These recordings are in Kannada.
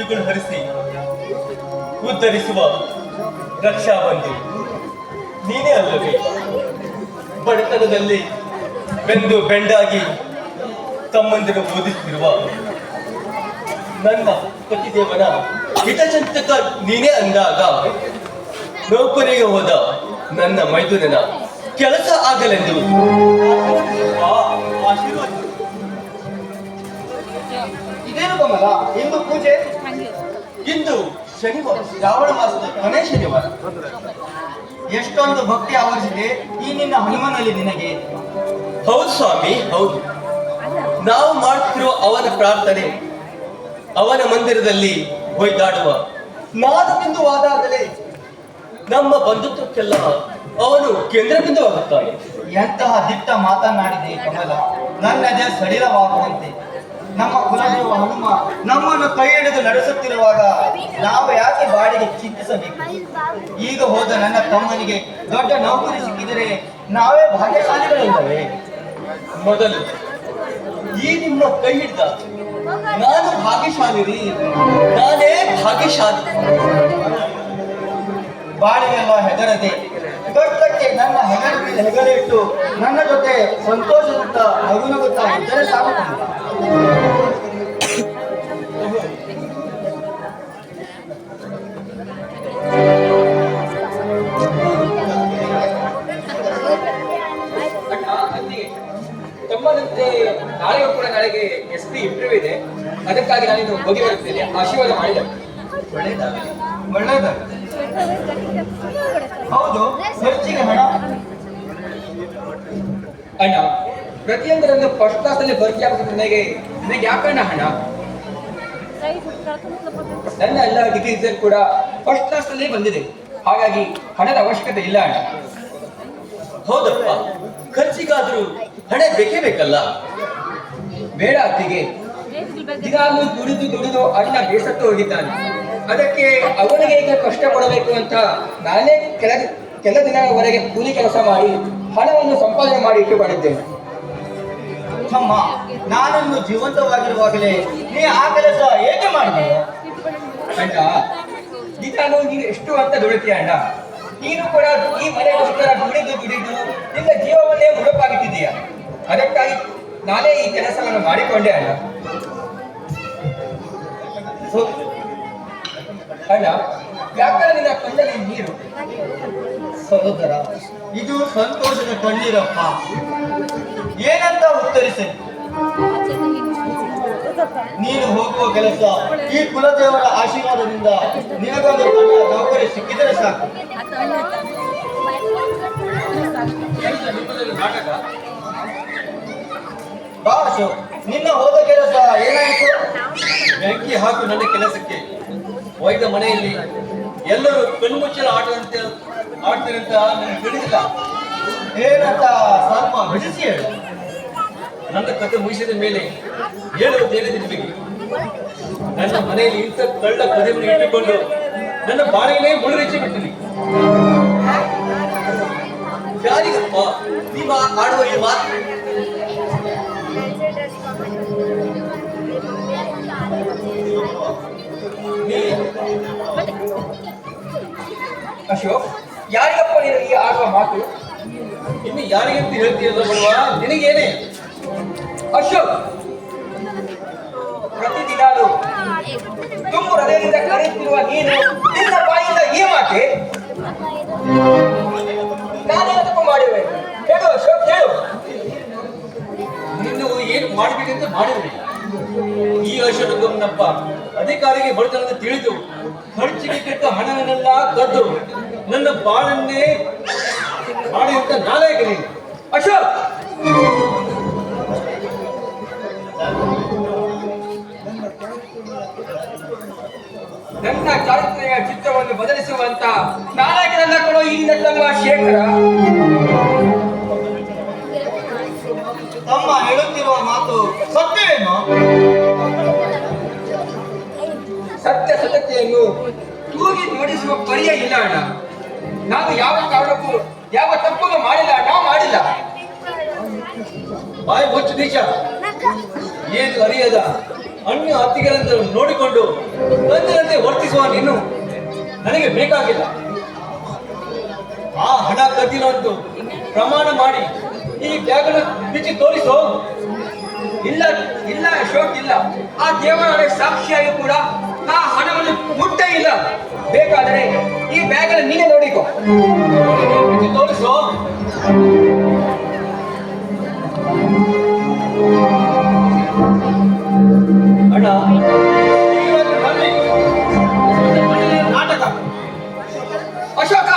ಕಣ್ಣೀರುಗಳು ಹರಿಸಿ ಉದ್ಧರಿಸುವ ರಕ್ಷಾಬಂಧು ನೀನೇ ಅಲ್ಲವೇ? ಬಡತನದಲ್ಲಿ ಬೆಂದು ಬೆಂಡಾಗಿ ತಮ್ಮಂದಿರು ಓದಿಸುತ್ತಿರುವ ನನ್ನ ಪತಿದೇವನ ಹಿತಚಿಂತಕ ನೀನೇ ಅಂದಾಗ ನೌಕರಿಗೆ ಹೋದ ನನ್ನ ಮೈದುನನ ಕೆಲಸ ಆಗಲೆಂದು ಇದೇನು ಕಮಲ, ಇಂದು ಪೂಜೆ? ಇಂದು ಶನಿವಾರ, ಶ್ರಾವಣ ಮಾಸದ ಕೊನೆ ಶನಿವಾರ. ಎಷ್ಟೊಂದು ಭಕ್ತಿ ಆವರಿಸಿದೆ ಈ ನಿನ್ನ ಹನುಮನಲ್ಲಿ ನಿನಗೆ. ಹೌದು ಸ್ವಾಮಿ, ಹೌದು. ನಾವು ಮಾಡುತ್ತಿರುವ ಅವನ ಪ್ರಾರ್ಥನೆ ಅವನ ಮಂದಿರದಲ್ಲಿ ಹೊಯ್ದಾಡುವ ನಾನು ಬಿಂದುವಾದಾಗಲೇ ನಮ್ಮ ಬಂಧುತ್ವಕ್ಕೆಲ್ಲ ಅವನು ಕೇಂದ್ರ ಬಿಂದುವಾಗುತ್ತಾನೆ. ಎಂತಹ ದಿಟ್ಟ ಮಾತನಾಡಿದೆ ಕಮಲ, ನನ್ನದೇ ಸಡಿಲವಾಗುವಂತೆ. ನಮ್ಮ ಕುಲದೇವ ಹನುಮ ನಮ್ಮನ್ನು ಕೈ ಹಿಡಿದು ನಡೆಸುತ್ತಿರುವಾಗ ನಾವು ಯಾಕೆ ಬಾಡಿಗೆ ಚಿಂತಿಸಬೇಕು? ಈಗ ಹೋದ ನನ್ನ ತಮ್ಮನಿಗೆ ದೊಡ್ಡ ನೌಕರಿ ಸಿಕ್ಕಿದರೆ ನಾವೇ ಭಾಗ್ಯಶಾಲಿಗಳಿಲ್ಲವೇ? ಮೊದಲು ಈ ನಿಮ್ಮ ಕೈ ಹಿಡ್ದ ನಾನು ಭಾಗ್ಯಶಾಲಿ ರೀ, ನಾನೇ ಭಾಗ್ಯಶಾಲಿ. ಬಾಳಿಗೆಲ್ಲ ಹೆಗರದೆ ದೊಡ್ಡಕ್ಕೆ ನನ್ನ ಹೆಗರ ಮೇಲೆ ಹೆಗರೆ ಇಟ್ಟು ನನ್ನ ಜೊತೆ ಸಂತೋಷದಿಂದ ನಗುನಗುತ್ತಾ ಇದ್ದರೆ ಸಾಗುತ್ತಿಲ್ಲ. ತಮ್ಮನಂತೆ ನಾಳೆಯೂ ಕೂಡ ನಾಳೆಗೆ SP ಇಂಟರ್ವ್ಯೂ ಇದೆ, ಅದಕ್ಕಾಗಿ ನಾನಿನ್ನು ಹೋಗಿ ಬರುತ್ತೇನೆ. ಆಶೀರ್ವಾದ ಮಾಡಿದೆ. ಒಳ್ಳೆಯದಾಗಲಿ. ಹೌದು, ಖರ್ಚಿಗೆ ಹಣ? ಅಣ್ಣ, ಪ್ರತಿಯೊಂದರನ್ನು ಫಸ್ಟ್ ಕ್ಲಾಸ್ ಅಲ್ಲಿ ಭರ್ತಿ ಆಗುತ್ತದೆ. ನನಗೆ ಯಾಕಣ್ಣ ಹಣ? ನನ್ನ ಎಲ್ಲ ಡಿಗ್ರೀಸ್ ಕೂಡ ಫಸ್ಟ್ ಕ್ಲಾಸ್ ಅಲ್ಲಿ ಬಂದಿದೆ, ಹಾಗಾಗಿ ಹಣದ ಅವಶ್ಯಕತೆ ಇಲ್ಲ ಅಣ್ಣ. ಹೌದಪ್ಪ, ಖರ್ಚಿಗಾದ್ರೂ ಹಣ ಬೇಕೇ ಬೇಕಲ್ಲ. ಬೇಡ ಅತ್ತಿಗೆ, ದಿನಾಲು ದುಡಿದು ಅಣ್ಣ ಬೇಸತ್ತು ಹೋಗಿದ್ದಾನೆ. ಅದಕ್ಕೆ ಅವನಿಗೆ ಈಗ ಕಷ್ಟ ಪಡಬೇಕು ಅಂತ ನಾನೇ ಕೆಲ ದಿನಗಳವರೆಗೆ ಕೂಲಿ ಕೆಲಸ ಮಾಡಿ ಹಣವನ್ನು ಸಂಪಾದನೆ ಮಾಡಿ ಇಟ್ಟುಕೊಂಡಿದ್ದೇನೆ. ಅಮ್ಮ, ನಾನನ್ನು ಜೀವಂತವಾಗಿರುವಾಗಲೇ ನೀ ಆ ಕೆಲಸ ಏಕೆ ಮಾಡಿದೆ? ಅಣ್ಣ, ದಿನಾಲು ನೀನು ಎಷ್ಟು ಅಂತ ದುಡಿತೀಯ ಅಣ್ಣ. ನೀನು ಕೂಡ ಈ ಮನೆಗೋಸ್ಕರ ದುಡಿದು ನಿನ್ನ ಜೀವವನ್ನೇ ಮುಡುಪಾಗಿಟ್ಟಿದ್ದೀಯ. ಅದಕ್ಕಾಗಿ ನಾನೇ ಈ ಕೆಲಸವನ್ನು ಮಾಡಿಕೊಂಡೆ ಅಣ್ಣ. ಅಣ್ಣ, ಯಾಕಂದ್ರೆ ನಿನ್ನ ಕಣ್ಣಲ್ಲಿ ನೀರು? ಸಹೋದರ, ಇದು ಸಂತೋಷದ ಕಣ್ಣೀರಪ್ಪ. ಏನಂತ ಉತ್ತರಿಸಲಿ? ನೀನು ಹೋಗುವ ಕೆಲಸ ಈ ಕುಲದೇವರ ಆಶೀರ್ವಾದದಿಂದ ನಿನಗೊಂದು ದೊಡ್ಡ ನೌಕರಿ ಸಿಕ್ಕಿದರೆ ಸಾಕು. ಬಾ ಅಶೋಕ್, ನಿನ್ನ ಹೋದ ಕೆಲಸ ಏನಾಯಿತು? ಬೆಂಕಿ ಹಾಕು ನನ್ನ ಕೆಲಸಕ್ಕೆ. ಒಯ್ದ ಮನೆಯಲ್ಲಿ ಎಲ್ಲರೂ ಕಣ್ಮುಚ್ಚಲ ಆಡ್ತಾರೆ ಅಂತ ನನಗೆ ತಿಳಿದಿಲ್ಲ. ಏನಂತ ಸ್ವಲ್ಪ ಬಿಡಿಸಿ ಹೇಳು. ನನ್ನ ಕಥೆ ಮುಗಿಸಿದ ಮೇಲೆ ಹೇಳುವುದೇನಿದೆ ನಿಮಗೆ? ನನ್ನ ಮನೆಯಲ್ಲಿ ಇಂಥ ಕಳ್ಳ ಕದೆಯನ್ನು ಇಟ್ಟುಕೊಂಡು ನನ್ನ ಬಾಳಿಗೆ ಮುಳುಗರಿಸಿ ಬಿಟ್ಟಿನಿ. ಯಾರಿಗಪ್ಪ ನೀವು ಆಡುವ ಈ ಮಾತು? ಅಶೋಕ್, ಯಾರಿಗಪ್ಪ ನೀನು ಈ ಆಡುವ ಮಾತು? ಇನ್ನು ಯಾರಿಗಂತ ಹೇಳ್ತೀಯಲ್ಲ ಬರುವ, ನಿನಗೇನೆ? ಅಶೋಕ್, ಪ್ರತಿದಿನಾಲು ತುಂಬು ಹೃದಯದಿಂದ ಕರೆಯುತ್ತಿರುವ ನೀನು ನಿನ್ನ ಬಾಯಿಂದ ಈ ಮಾತೆ? ನಾನೇನಕ್ಕೂ ಮಾಡಿವೆ? ಹೇಳು ಅಶೋಕ್, ಹೇಳು. ನಿನ್ನ ಏನು ಮಾಡಬೇಕಂತ ಮಾಡಿದ್ರಿ. ಈ ಅಶೋಕನಪ್ಪ ಅಧಿಕಾರಿಗೆ ಬಡತನದ ತಿಳಿದು ಖರ್ಚಿಗೆ ಕೆಟ್ಟ ಹಣವನ್ನೆಲ್ಲ ಕದ್ದು ನನ್ನ ಬಾಳನ್ನೇ ಮಾಡಿದಂತ ನಾಲಾಯಕ ನೀನು. ಅಶೋಕ್, ನನ್ನ ಚಾರಿತ್ರ್ಯ ಚಿತ್ರವನ್ನು ಬದಲಿಸುವಂತ ನಾಯಕನನ್ನ ಕೊಡೋ ಈ ನನ್ನಮ್ಮ ಶೇಖರ. ತಮ್ಮ ಹೇಳುತ್ತಿರುವ ಮಾತು ಸತ್ಯವೇನು? ಸತ್ಯತೆಯನ್ನು ತೂಗಿ ನೋಡಿಸುವ ಪರಿಯ ಇಲ್ಲ ಅಣ್ಣ. ನಾನು ಯಾವ ಕಾರಣಕ್ಕೂ ಯಾವ ತಪ್ಪನ್ನು ಮಾಡಿಲ್ಲ ಅಣ್ಣ, ಮಾಡಿಲ್ಲ. ಬಾಯಿ ಮುಚ್ಚು ನೀಚ. ಏನು ಅರಿಯದ ಅನ್ಯ ಅತ್ತಿಗೆಗಳನ್ನು ನೋಡಿಕೊಂಡು ತಂದೆಯಂತೆ ವರ್ತಿಸುವ ನೀನು ನನಗೆ ಬೇಕಾಗಿಲ್ಲ. ಆ ಹಣ ಕದ್ದಿನಂತೂ ಪ್ರಮಾಣ ಮಾಡಿ ಈ ಬ್ಯಾಗನ್ನು ಬಿಚ್ಚಿ ತೋರಿಸೋ. ಇಲ್ಲ ಇಲ್ಲ ಅಶೋಕ್, ಇಲ್ಲ. ಆ ದೇವರ ಸಾಕ್ಷಿಯಾಗಿ ಕೂಡ ಆ ಹಣವನ್ನು ಮುಟ್ಟೇ ಇಲ್ಲ. ಬೇಕಾದರೆ ಈ ಬ್ಯಾಗ್ ಅನ್ನು ನೀನೇ ನೋಡಿಕೋ. ಬಿಚ್ಚಿ ತೋರಿಸೋ. ಅಣ್ಣ, ಇವತ್ತು ಮನೆಯಲ್ಲಿ ನಾಟಕ. ಅಶೋಕ,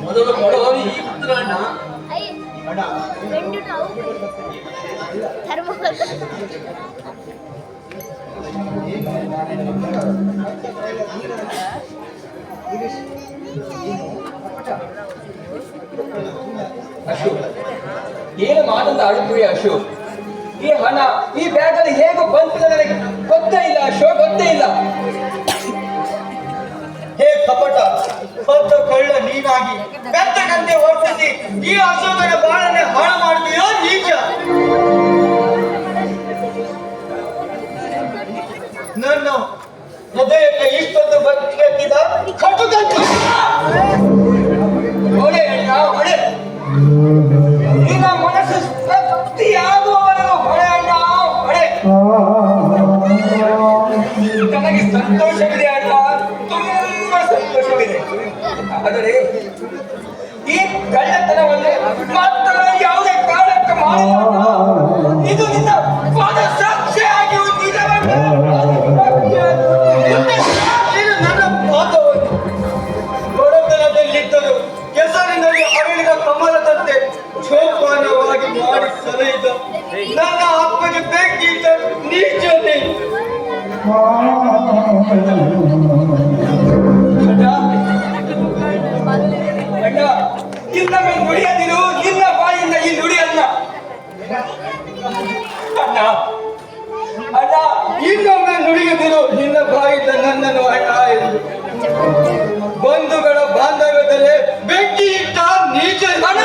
ಮೊದಲು ಕೊಡುವವರು ಈ ಪುತ್ರ ಅಣ್ಣ. ಅಣ್ಣ, ಅಶೋಕ್, ಏನು ಮಾತಂತ ಆಡುತ್ತೀವಿ ಅಶೋಕ್? ಈ ಹಣ ಈ ಬ್ಯಾಗ್ ಅಲ್ಲಿ ಹೇಗೆ ಬಂತು ನನಗೆ ಗೊತ್ತೇ ಇಲ್ಲ ಅಶೋಕ್, ಗೊತ್ತೇ ಇಲ್ಲ. ಹೇ ಕಪಟ, ಬದ್ಧ ಕಳ್ಳ ನೀನಾಗಿ ಬೆತ್ತಗಂತೆ ವರ್ತಿಸಿ ಈ ಅಶೋಕನ ಬಾಳನ್ನೇ ಹಾಳು ಮಾಡ್ತೀಯೋ ನೀಚ. ನನ್ನ ಹೃದಯಕ್ಕೆ ಇಷ್ಟೊಂದು ಭಕ್ತಿ ಎತ್ತಿದ ಕಟುಕ ಹೊಡೆ ಅಣ್ಣ, ಹೊಡೆ. ನಿನ್ನ ಮನಸ್ಸು ತೃಪ್ತಿಯಾಗುವವರೆಗೂ ಹೊಡೆ ಅಣ್ಣ, ಹೊಡೆ. ನನಗೆ ಸಂತೋಷವಿದೆ ಅಣ್ಣ, ತುಂಬಾ ಸಂತೋಷವಿದೆ. ಆದರೆ ಈ ಕಳ್ಳತನವನ್ನು ಮಾತ್ರ ಯಾವುದೇ ಕಾರಣಕ್ಕೆ ಮಾಡಿಲ್ಲ. ಇದು ನಿನ್ನ ಪಾದ ಸಾಕ್ಷಿಯಾಗಿ ನೀನು ನನ್ನ ಪಾದವನ್ನು ಬಡತನದಲ್ಲಿದ್ದರು ಕೆಸರಿನಲ್ಲಿ ಅರಳಿದ ಕಮಲದಂತೆ ಜೋಪಾನವಾಗಿ ಮಾಡಿ ಸಲಹಿದ ನನ್ನ ಅಪ್ಪಗೆ ಬೇಕಿದ್ದ ನೀಚನೆ. ಅಣ್ಣ, ಇನ್ನೊಮ್ಮೆ ನುಡಿಯದಿರು, ನಿನ್ನ ಬಾಯಿಂದ ಈ ನುಡಿಯನ್ನ. ಅಣ್ಣ, ಅಣ್ಣ, ಇನ್ನೊಮ್ಮೆ ನುಡಿಯುತ್ತಿರು ನಿನ್ನ ಬಾಯಿಂದ ನನ್ನನ್ನು ಅಣ್ಣ ಎಂದು. ಬಂಧುಗಳ ಬಾಂಧವ್ಯದಲ್ಲಿ ಬೆಂಕಿ ಇಟ್ಟ ನೀಚ ಅಣ್ಣ,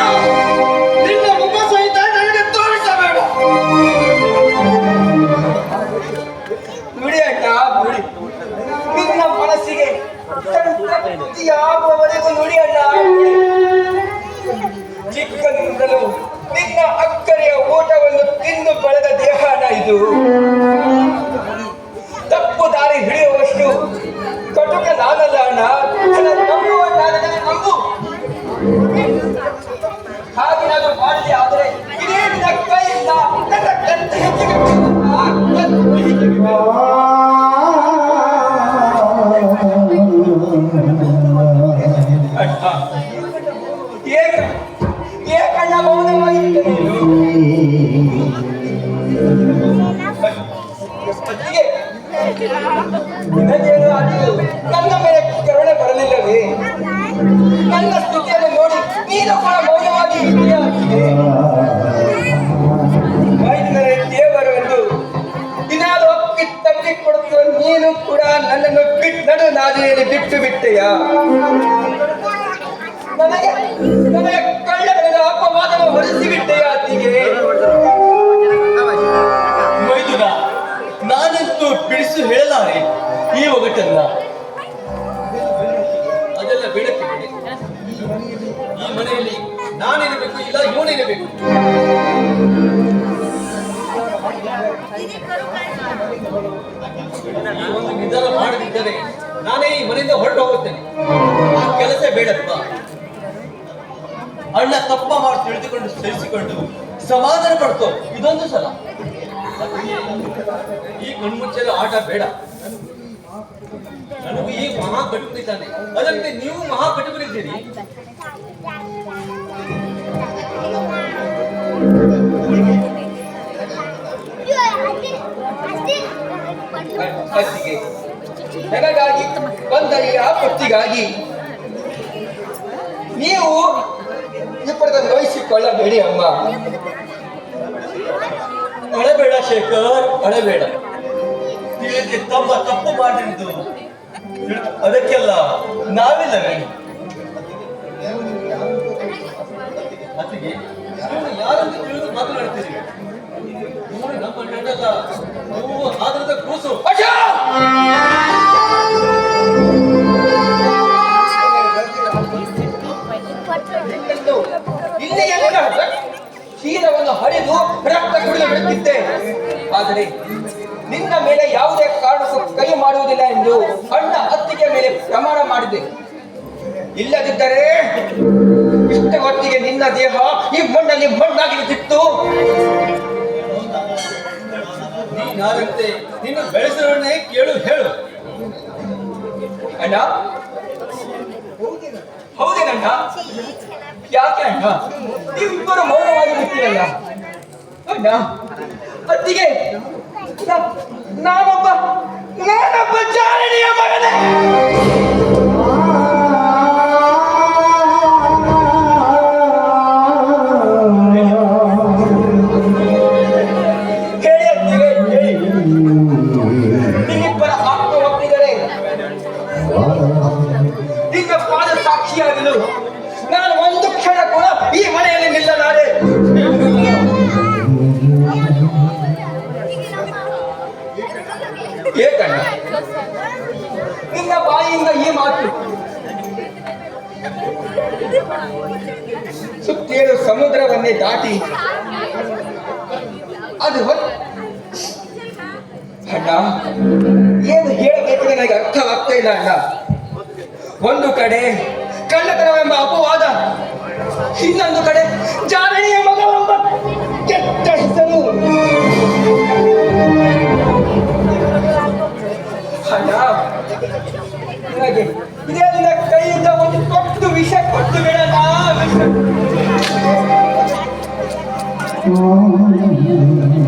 ನಿನ್ನ ಮುಖ ಸಹಿತ ನನಗೆ ತೋರಿಸಬೇಡ. ನುಡಿ ಅಣ್ಣ, ನುಡಿ. ನಿನ್ನ ಮನಸ್ಸಿಗೆ ತೃಪ್ತಿಯಾಗುವವರೆಗೂ ನುಡಿ ಅಣ್ಣ. ಚಿಕ್ಕಂದಿನಿಂದಲೂ ನಿನ್ನ ಅಕ್ಕರೆಯ ಊಟವನ್ನು ತಿಂದು ಬೆಳೆದ ದೇಹನ ಇದು. ತಪ್ಪು ದಾರಿ ಹಿಡಿಯುವಷ್ಟು ಕಟುಕ ನಾನಲ್ಲ ಅಣ್ಣ. ನಂಬುವ ನಂಬು. ಹಾಗೇನಾದ್ರೂ ಮಾಡಿದೆ ಆದರೆ ಇದೇ ನಿನ್ನ ಕೈಯಿಂದ ನನ್ನ ಕತ್ತು ಹೆಚ್ಚಿಗೆ ಏಕಣ್ಣ ಮೌನವಾಗಿದ್ದ ನಿನಗೇನು ಆದರೂ ನನ್ನ ಮೇಲೆ ಕರುಣೆ ಬರಲಿಲ್ಲವೇ? ನನ್ನ ಸ್ಥಿತಿಯನ್ನು ನೋಡಿ ನೀನು ಕೂಡ ಮೌನವಾಗಿ ವೈದ್ಯರೇ ದೇವರು ಎಂದು ದಿನಾಲು ಒಪ್ಪಿ ತಪ್ಪಿ ಕೊಡುತ್ತಿರುವ ನೀನು ಕೂಡ ನನ್ನನ್ನು ನಡು ನಾದಿಯಲ್ಲಿ ಬಿಟ್ಟು ಬಿಟ್ಟೆಯಾ? ನನಗೆ ಕಳ್ಳಗಳ ಅಪವಾದವನ್ನು ಹೊರಿಸಿ ಬಿಟ್ಟೆಯಾ ಅತ್ತಿಗೆ? ಮೈದುನ, ನಾನಂತೂ ಬಿಡಿಸು ಹೇಳಲಾರೆ ಈ ಒಗಟನ್ನ. ಅದೆಲ್ಲ ಬೇಡಕ್ಕೆ ಬಿಡಿ. ಈ ಮನೆಯಲ್ಲಿ ನಾನಿರಬೇಕು, ಇಲ್ಲ ಇವನಿರಬೇಕು. ಈ ಒಂದು ನಿರ್ಧಾರ ಮಾಡದಿದ್ದರೆ ನಾನೇ ಈ ಮನೆಯಿಂದ ಹೊರಟು ಹೋಗುತ್ತೇನೆ. ಆ ಕೆಲಸ ಬೇಡಪ್ಪ. ಅಣ್ಣ ತಪ್ಪ ಮಾಡಿ ತಿಳಿದುಕೊಂಡು ಸಹಿಸಿಕೊಂಡು ಸಮಾಧಾನ ಪಡ್ಕೋ, ಇದೊಂದು ಸಲ. ಈ ಕಣ್ಮುಚ್ಚಲ ಆಟ ಬೇಡ. ನನಗೂ ಈ ಮಹಾ ಕಟುಕನಿದ್ದಾನೆ, ಅದರಂತೆ ನೀವು ಮಹಾ ಕಟುಕರಿದ್ದೀರಿ. ಅತ್ತಿಗೆ, ನನಗಾಗಿ ಬಂದ ಈ ಆಪತ್ತಿಗಾಗಿ ನೀವು ಇಬ್ಬರನ್ನು ನೋಯಿಸಿಕೊಳ್ಳಬೇಡಿ ಅಮ್ಮ. ಅಳಬೇಡ ಶೇಖರ್, ಅಳಬೇಡ. ತಿಳಿದು ತಮ್ಮ ತಪ್ಪು ಮಾಡಿದ್ದು ಅದಕ್ಕೆಲ್ಲ ನಾವಿಲ್ಲವೇ? ಅತ್ತಿಗೆ ಯಾರಂತ ತಿಳಿದು ಮಾತನಾಡ್ತೀರಿ? ಇವರು ನಮ್ಮ ಅಣ್ಣನಲ್ಲ, ನೀವು ಆಧಾರದ ಕೂಸು. ಇಲ್ಲಿ ಕ್ಷೀರವನ್ನು ಹರಿದು ರಕ್ತ ಕುಡಿದು ಬಿಡುತ್ತಿದ್ದೆ. ಆದರೆ ನಿನ್ನ ಮೇಲೆ ಯಾವುದೇ ಕಾರಣಕ್ಕೂ ಕೈ ಮಾಡುವುದಿಲ್ಲ ಎಂದು ಅಣ್ಣ ಅತ್ತಿಗೆ ಮೇಲೆ ಪ್ರಮಾಣ ಮಾಡಿದೆ. ಇಲ್ಲದಿದ್ದರೆ ಇಷ್ಟ ಹೊತ್ತಿಗೆ ನಿನ್ನ ದೇಹ ಈ ಮಣ್ಣಲ್ಲಿ ಮಣ್ಣಾಗಿರುತ್ತಿತ್ತು. ನೀನಾರಂತೆ ನಿನ್ನ ಬೆಳೆಸೋಣೆ ಕೇಳು ಹೇಳು. ಅಣ್ಣ ಹೌದೇನಣ್ಣ? ಯಾಕೆ ಅಣ್ಣ ನೀವಿಬ್ಬರು ಮೌನವಾಗಿ ಬಿಡ್ತೀರಲ್ಲ? ಅಣ್ಣ ಅತ್ತಿಗೆ ನಾನೊಬ್ಬ ಜಾರಣಿಯ ಮಗನೇ. ಹೇಳಿ ಅತ್ತಿಗೆ ಹೇಳಿ. ನಿಮ್ಮಿಬ್ಬರ ಆತ್ಮ ಒಪ್ಪಿದರೆ ನಿನ್ನ ಪಾದ ಸಾಕ್ಷಿಯಾಗಲು ನಾನು ಒಂದು ಕ್ಷಣ ಕೂಡ ಈ ಮನೆಯಲ್ಲಿ ನಿಲ್ಲಲಾರೆ. ಏಕಣ್ಣ ನಿನ್ನ ಬಾಯಿಯಿಂದ ಈ ಮಾತು? ಸುತ್ತೇಳು ಸಮುದ್ರವನ್ನೇ ದಾಟಿ ಅದು ಅಣ್ಣ ಏನು ಹೇಳಬೇಕು ನನಗೆ ಅರ್ಥವಾಗ್ತಾ ಇಲ್ಲ ಅಣ್ಣ. ಒಂದು ಕಡೆ ಕಳ್ಳತನವೆಂಬ ಅಪವಾದ, ಇನ್ನೊಂದು ಕಡೆ ಜಾರಣಿಯ ಮಗವೆಂಬ ಕೆಟ್ಟ ಹೆಸರು. ಅಣ್ಣ ನನಗೆ ಇದೇ ನಿನ್ನ ಕೈಯಿಂದ ಒಂದು ಕೊಟ್ಟು ವಿಷ ಕೊಟ್ಟು ಬಿಡೋಣ.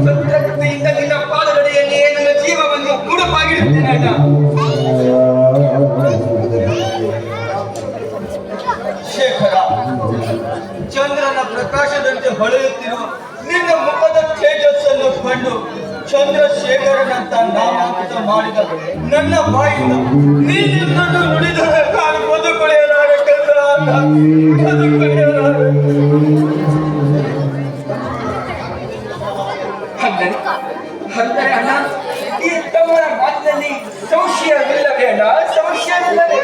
ಸತ್ಯದಿಂದ ನಿನ್ನ ಪಾದಗಡೆಯಲ್ಲಿ ನನ್ನ ಜೀವವನ್ನು ಮುಡುಪಾಗಿಡುತ್ತೇನೆ ಅಣ್ಣ. ಶೇಖರ, ಚಂದ್ರನ ಪ್ರಕಾಶದಂತೆ ಹೊಳೆಯುತ್ತಿರುವ ನಿನ್ನ ಮುಖದ ತೇಜಸ್ಸನ್ನು ಕಂಡು ಚಂದ್ರಶೇಖರನಂತ ನಾಮಾಂಕಿತ ಮಾಡಿದ ನನ್ನ ಬಾಯಿಂದ ನೀನಿನ್ನನ್ನು ನುಡಿದರೆ ನಾನು ಬದುಕುಳಿಯಲಾರೆ ಕಂದ, ಬದುಕುಳಿಯಲಾರೆ. ಅಂದರೆ ಅಣ್ಣ ಈ ತಮ್ಮನ ಮಾತಿನಲ್ಲಿ ಸಂಶಯವಿಲ್ಲವೇ ಅಣ್ಣ? ಸಂಶಯವಿಲ್ಲವೇ?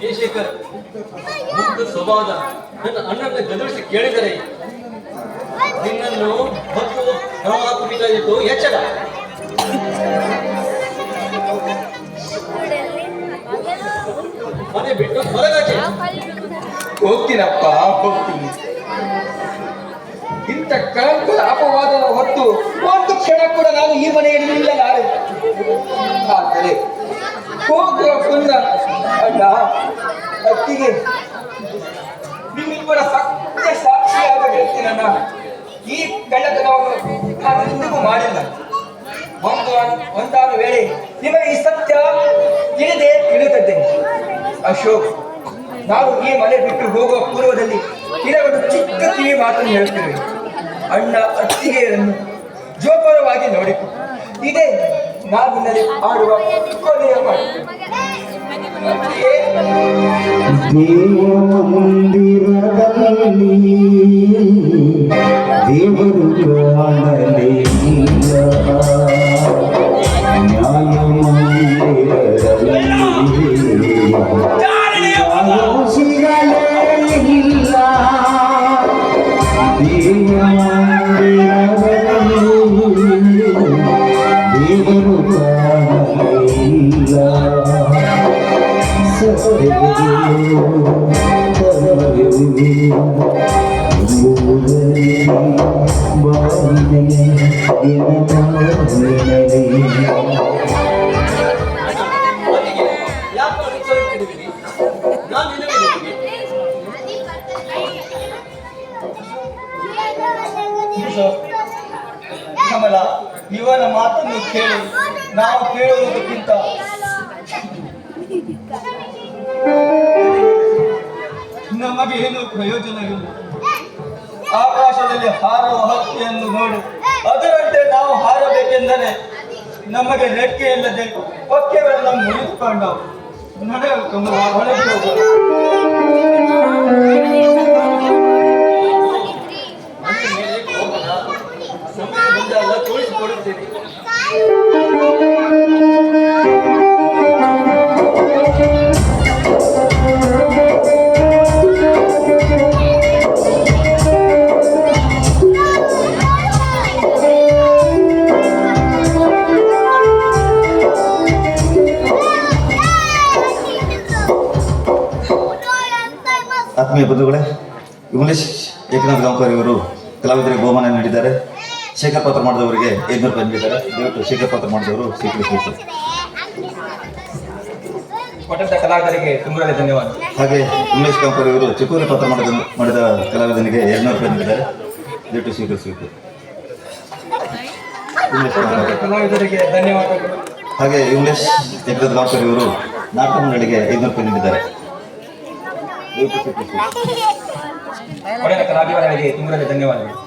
ಏ ಶೇಖರ್, ಮುಗ್ಧ ಸ್ವಭಾವದ ನನ್ನ ಅಣ್ಣನ ಗದರಿಸಿ ಕೇಳಿದರೆ ನಿನ್ನನ್ನು ಮತ್ತು ಹಾಕಬೇಕಾಗಿತ್ತು. ಎಚ್ಚರ. ಮನೆ ಬಿಟ್ಟು ಹೊರಗಾಚೆ ಹೋಗ್ತೀನಪ್ಪ, ಹೋಗ್ತೀನಿ. ಇಂಥ ಕಳಂಕದ ಅಪವಾದದ ಹೊತ್ತು ಒಂದು ಕ್ಷಣ ಕೂಡ ನಾನು ಈ ಮನೆಯಲ್ಲಿ ನಿಲ್ಲಲಾರೆ. ಆದರೆ ಹೋಗುವ ಕುಂದ ಅಣ್ಣ ಅತ್ತಿಗೆ ನಿಮ್ಮಿಬ್ಬರ ಸತ್ಯ ಸಾಕ್ಷಿಯಾದ ಹೇಳ್ತೀನಣ್ಣ. ಈ ಕಳ್ಳತನವನ್ನು ನಾನು ಎಂದಿಗೂ ಮಾಡಿಲ್ಲ. ಒಂದಾದ ವೇಳೆ ನಿಮಗೆ ಈ ಸತ್ಯ ತಿಳಿಯುತ್ತದೆ. ಅಶೋಕ್, ನಾವು ಈ ಮನೆ ಬಿಟ್ಟು ಹೋಗುವ ಪೂರ್ವದಲ್ಲಿ ಕೆಲವೊಂದು ಚಿಕ್ಕ ಕಿವಿ ಮಾತನ್ನು ಹೇಳುತ್ತೇವೆ. ಅಣ್ಣ ಅತ್ತಿಗೆಯರನ್ನು ಜೋಪಾನವಾಗಿ ನೋಡಿಕೊ. ಇದೇ ನಾವಿನಲ್ಲಿ ಆಡುವ ಕೊನೆಯ ಮಾತು. ದೇವರು ಕಾಣಲೇ ಇಲ್ಲ, ನ್ಯಾಯ ಸಿಗಲೇ ಇಲ್ಲ. ದೇವರು ಕಾಣಲೇ ಇಲ್ಲ. ಯಾಕೆ ಅನುಸರಿಸಿದ್ದೀರಿ? ನಾನು ನಿನಗೆ ಕಮಲ, ಇವನ ಮಾತನ್ನು ಕೇಳಿ ನಾವು ಕೇಳುವುದಕ್ಕಿಂತ ನಮಗೆ ಏನು ಪ್ರಯೋಜನವಿಲ್ಲ. ಆಕಾಶದಲ್ಲಿ ಹಾರುವ ಹಕ್ಕಿಯನ್ನು ನೋಡಿ ಅದರಂತೆ ನಾವು ಹಾರಬೇಕೆಂದರೆ ನಮಗೆ ರೆಕ್ಕೆ ಇಲ್ಲದೆ ಪಕ್ಕೆವೆಲ್ಲ ಮುರಿದುಕೊಂಡವು. ನಡೆಯಲು ಕಮಲ, ಹೊರಗೆ ಹೋಗಲು. ನನ್ನ ಮೇಲೆ ಕೋಪನ ಸಮಯ ಬಂದಾಗ ತೋರಿಸಿಕೊಡುತ್ತೇನೆ. ಆತ್ಮೀಯ ಬಂಧುಗಳೇ, ಇಂಗ್ಲಿಷ್ ಏಕನಾಥ್ ಗಾಂವ್ಕರ್ ಇವರು ಕಲಾವಿದರಿಗೆ ಬಹುಮಾನ ನೀಡಿದ್ದಾರೆ. ಶೇಖರ್ ಪಾತ್ರ ಮಾಡಿದವರಿಗೆ 500 ರೂಪಾಯಿ ನೀಡಿದ್ದಾರೆ. ದಯವಿಟ್ಟು ಶೇಖರ್ ಪಾತ್ರ ಮಾಡಿದವರು ಸ್ವೀಕರಿಸಬೇಕು. ಕೊಟ್ಟಂತ ಕಲಾವಿದರಿಗೆ ತುಂಬಾ ಧನ್ಯವಾದ. ಹಾಗೆ ಇಂಗ್ಲಿಷ್ ಗಾಂವ್ಕರ್ ಇವರು ಚಿಕ್ಕೂರಿ ಪಾತ್ರ ಮಾಡಿದ ಕಲಾವಿದನಿಗೆ 200 ರೂಪಾಯಿ ನೀಡಿದ್ದಾರೆ. ದಯವಿಟ್ಟು ಸ್ವೀಕರಿಸಬೇಕು. ಇಂಗ್ಲಿಷ್ ಗಾಂವ್ಕರ್. ಕಲಾವಿದರಿಗೆ ಧನ್ಯವಾದಗಳು. ಹಾಗೆ ಇಂಗ್ಲಿಷ್ ಏಕನಾಥ್ ಗಾಂವ್ಕರ್ ಇವರು ನಾಟಕ ಮಂಡಳಿಗೆ 500 ರೂಪಾಯಿ ನೀಡಿದ್ದಾರೆ. ದಯವಿಟ್ಟು ಸ್ವೀಕರಿಸಬೇಕು. ಕೊಡಗಿನ ಕಲಾವಿದರಿಗೆ ತುಂಬಾ ಧನ್ಯವಾದಗಳು.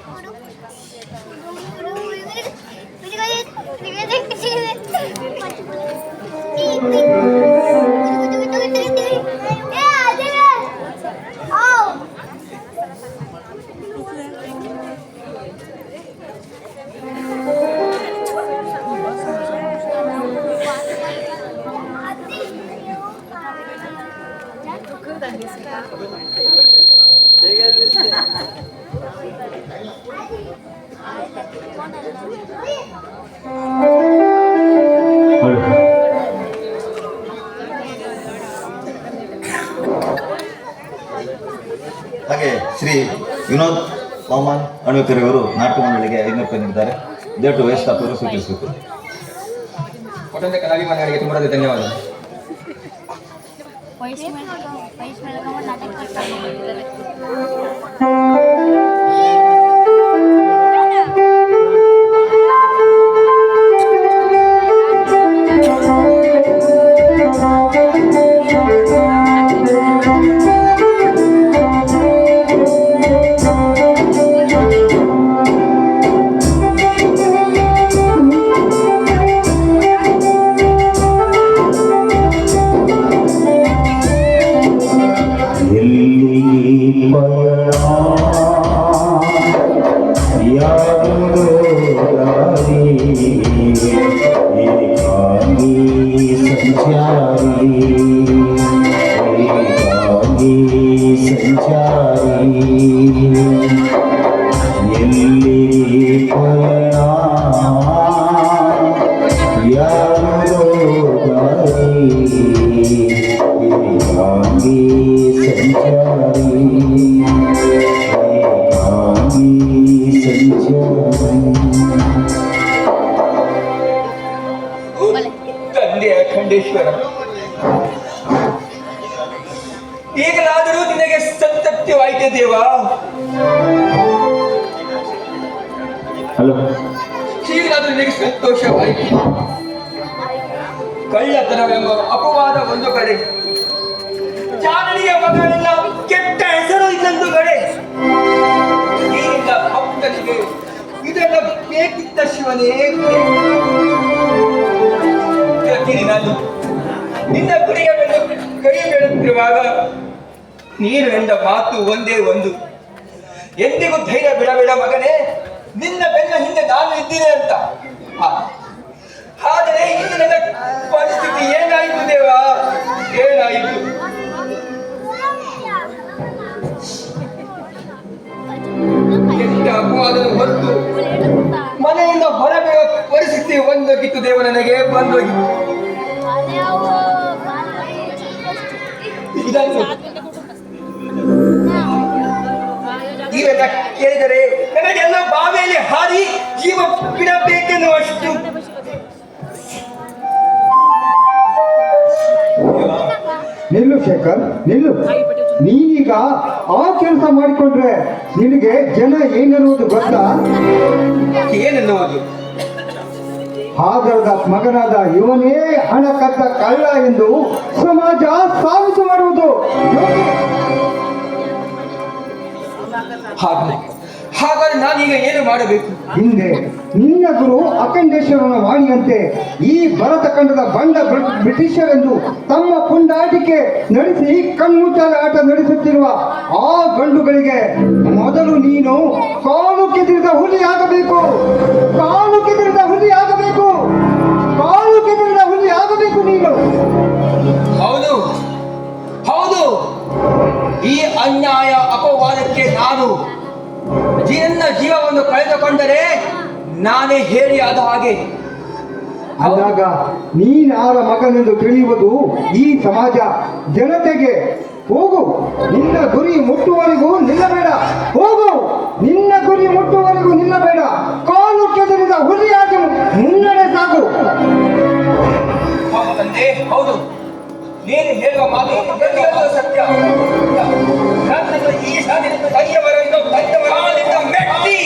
ಹಾಗೆ ಶ್ರೀ ವಿನೋದ್ ವಾಮನ್ ಅಣ್ವೇಕರ್ ಇವರು ನಾಟಕ ಮಂಡಳಿಗೆ 500 ರೂಪಾಯಿ ನೀಡಿದ್ದಾರೆ. ದಯವಿಟ್ಟು ವಯಸ್ಸಾದವರು ಸ್ವೀಕರಿಸಬೇಕು. ಕೊಟ್ಟಂತ ಕಲಾವಿದರಿಗೆ ತುಂಬಾ ಧನ್ಯವಾದಗಳು. ತಂದೆ ಅಖಂಡೇಶ್ವರ, ಈಗಲಾದರೂ ನಿನಗೆ ಸಂತಪ್ತಿವಾಯಿತೆ ದೇವಾ. ಈಗಲಾದರೂ ನಿನಗೆ ಸಂತೋಷವಾಯಿತು. ಕಳ್ಳತನವೆಂಬ ಅಪವಾದ ಒಂದು ಕಡೆ, ಜಾನನಿಯ ಮಗನೆಲ್ಲ ಕೆಟ್ಟ ಹೆಸರು ಇನ್ನೊಂದು ಕಡೆ. ಈಗ ಭಕ್ತನಿಗೆ ಇದೆಲ್ಲ ಬೇಕಿದ್ದ ಶಿವನೇ. ನಾನು ನಿನ್ನ ಗುರಿಯ ಕೈ ಬೆಳೆಯುತ್ತಿರುವಾಗ ನೀನು ಎಂದ ಮಾತು ಒಂದೇ ಒಂದು, ಎಂದಿಗೂ ಧೈರ್ಯ ಬಿಡಬೇಡ ಮಗನೇ, ನಿನ್ನ ಬೆನ್ನ ಹಿಂದೆ ನಾನು ಇದ್ದೀನಿ ಅಂತ. ಆದರೆ ಇಂದು ನನ್ನ ಪರಿಸ್ಥಿತಿ ಏನಾಯಿತು ದೇವಾ, ಏನಾಯಿತು? ಎಂತ ಅಪವಾದವನ್ನು ಹೊತ್ತು ಮನೆಯಿಂದ ಹೊರಬೀಳುವ ಪರಿಸ್ಥಿತಿ ಒಂದೋಗಿತ್ತು ದೇವ, ನನಗೆ ಬಂದೋಗಿತ್ತು. ಇವೆಲ್ಲ ಕೇಳಿದರೆ ನನಗೆಲ್ಲ ಬಾವಿಯಲ್ಲಿ ಹಾರಿ ಜೀವ ಬಿಡಬೇಕೆನ್ನುವಷ್ಟು. ನಿಲ್ಲು ಶೇಖರ್, ನಿಲ್ಲು. ನೀನೀಗ ಆ ಕೆಲಸ ಮಾಡಿಕೊಂಡ್ರೆ ನಿನಗೆ ಜನ ಏನೆನ್ನುವುದು ಗೊತ್ತಾ? ಏನೆನ್ನುವುದು? ಹಾಗರದ ಮಗನಾದ ಇವನೇ ಹಣ ಕದ್ದ ಕಳ್ಳ ಎಂದು ಸಮಾಜ ಸಾಬೀತು ಮಾಡುವುದು. ಹಾಗಾದ್ರೆ ನಾನು ನಾನೀಗ ಏನು ಮಾಡಬೇಕು? ಹಿಂದೆ ನಿನ್ನ ಗುರು ಅಖಂಡೇಶ್ವರನ ವಾಣಿಯಂತೆ ಈ ಭರತ ಖಂಡದ ಬಂಡ ಬ್ರಿಟಿಷರೆಂದು ತಮ್ಮ ಪುಂಡಾಟಿಕೆ ನಡೆಸಿ ಕಣ್ಮುಚ್ಚಾಲೆ ಆಟ ನಡೆಸುತ್ತಿರುವ ಆ ಗಂಡುಗಳಿಗೆ ಮೊದಲು ನೀನು ಕಾಲು ಕೆದರಿದ ಹುಲಿ ಆಗಬೇಕು. ಕಾಲು ಕೆದರಿದ ಹುಲಿ ಆಗಬೇಕು. ಕಾಲು ಕೆದರಿದ ಹುಲಿ ಆಗಬೇಕು ನೀನು. ಹೌದು ಹೌದು, ಈ ಅನ್ಯಾಯ ಅಪವಾದಕ್ಕೆ ನಾನು ನನ್ನ ಜೀವವನ್ನು ಕಳೆದುಕೊಂಡರೆ ನಾನೇ ಹೇಳಿ ಆದ ಹಾಗೆ. ಅಂದಾಗ ನೀನಾರ ಮಗನೆಂದು ತಿಳಿಯುವುದು ಈ ಸಮಾಜ ಜನತೆಗೆ. ಹೋಗು, ನಿನ್ನ ಗುರಿ ಮುಟ್ಟುವವರೆಗೂ ನಿಲ್ಲಬೇಡ. ಹೋಗು, ನಿನ್ನ ಗುರಿ ಮುಟ್ಟುವವರೆಗೂ ನಿಲ್ಲಬೇಡ. ಕಾಲು ಕೆದರಿದ ಹುಲಿಯಾಗಿ ಮುನ್ನಡೆ ಸಾಗು. ಹೌದು ತಂದೆ, ಹೌದು, ನೀನು ಹೇಳುವ ಮಾತು ಪ್ರತಿಯೊಂದು ಸತ್ಯ. ನನ್ನನ್ನು ಈ ಕೈಯವರನ್ನು ಕಾಲಿಂದ ಮೆಟ್ಟಿ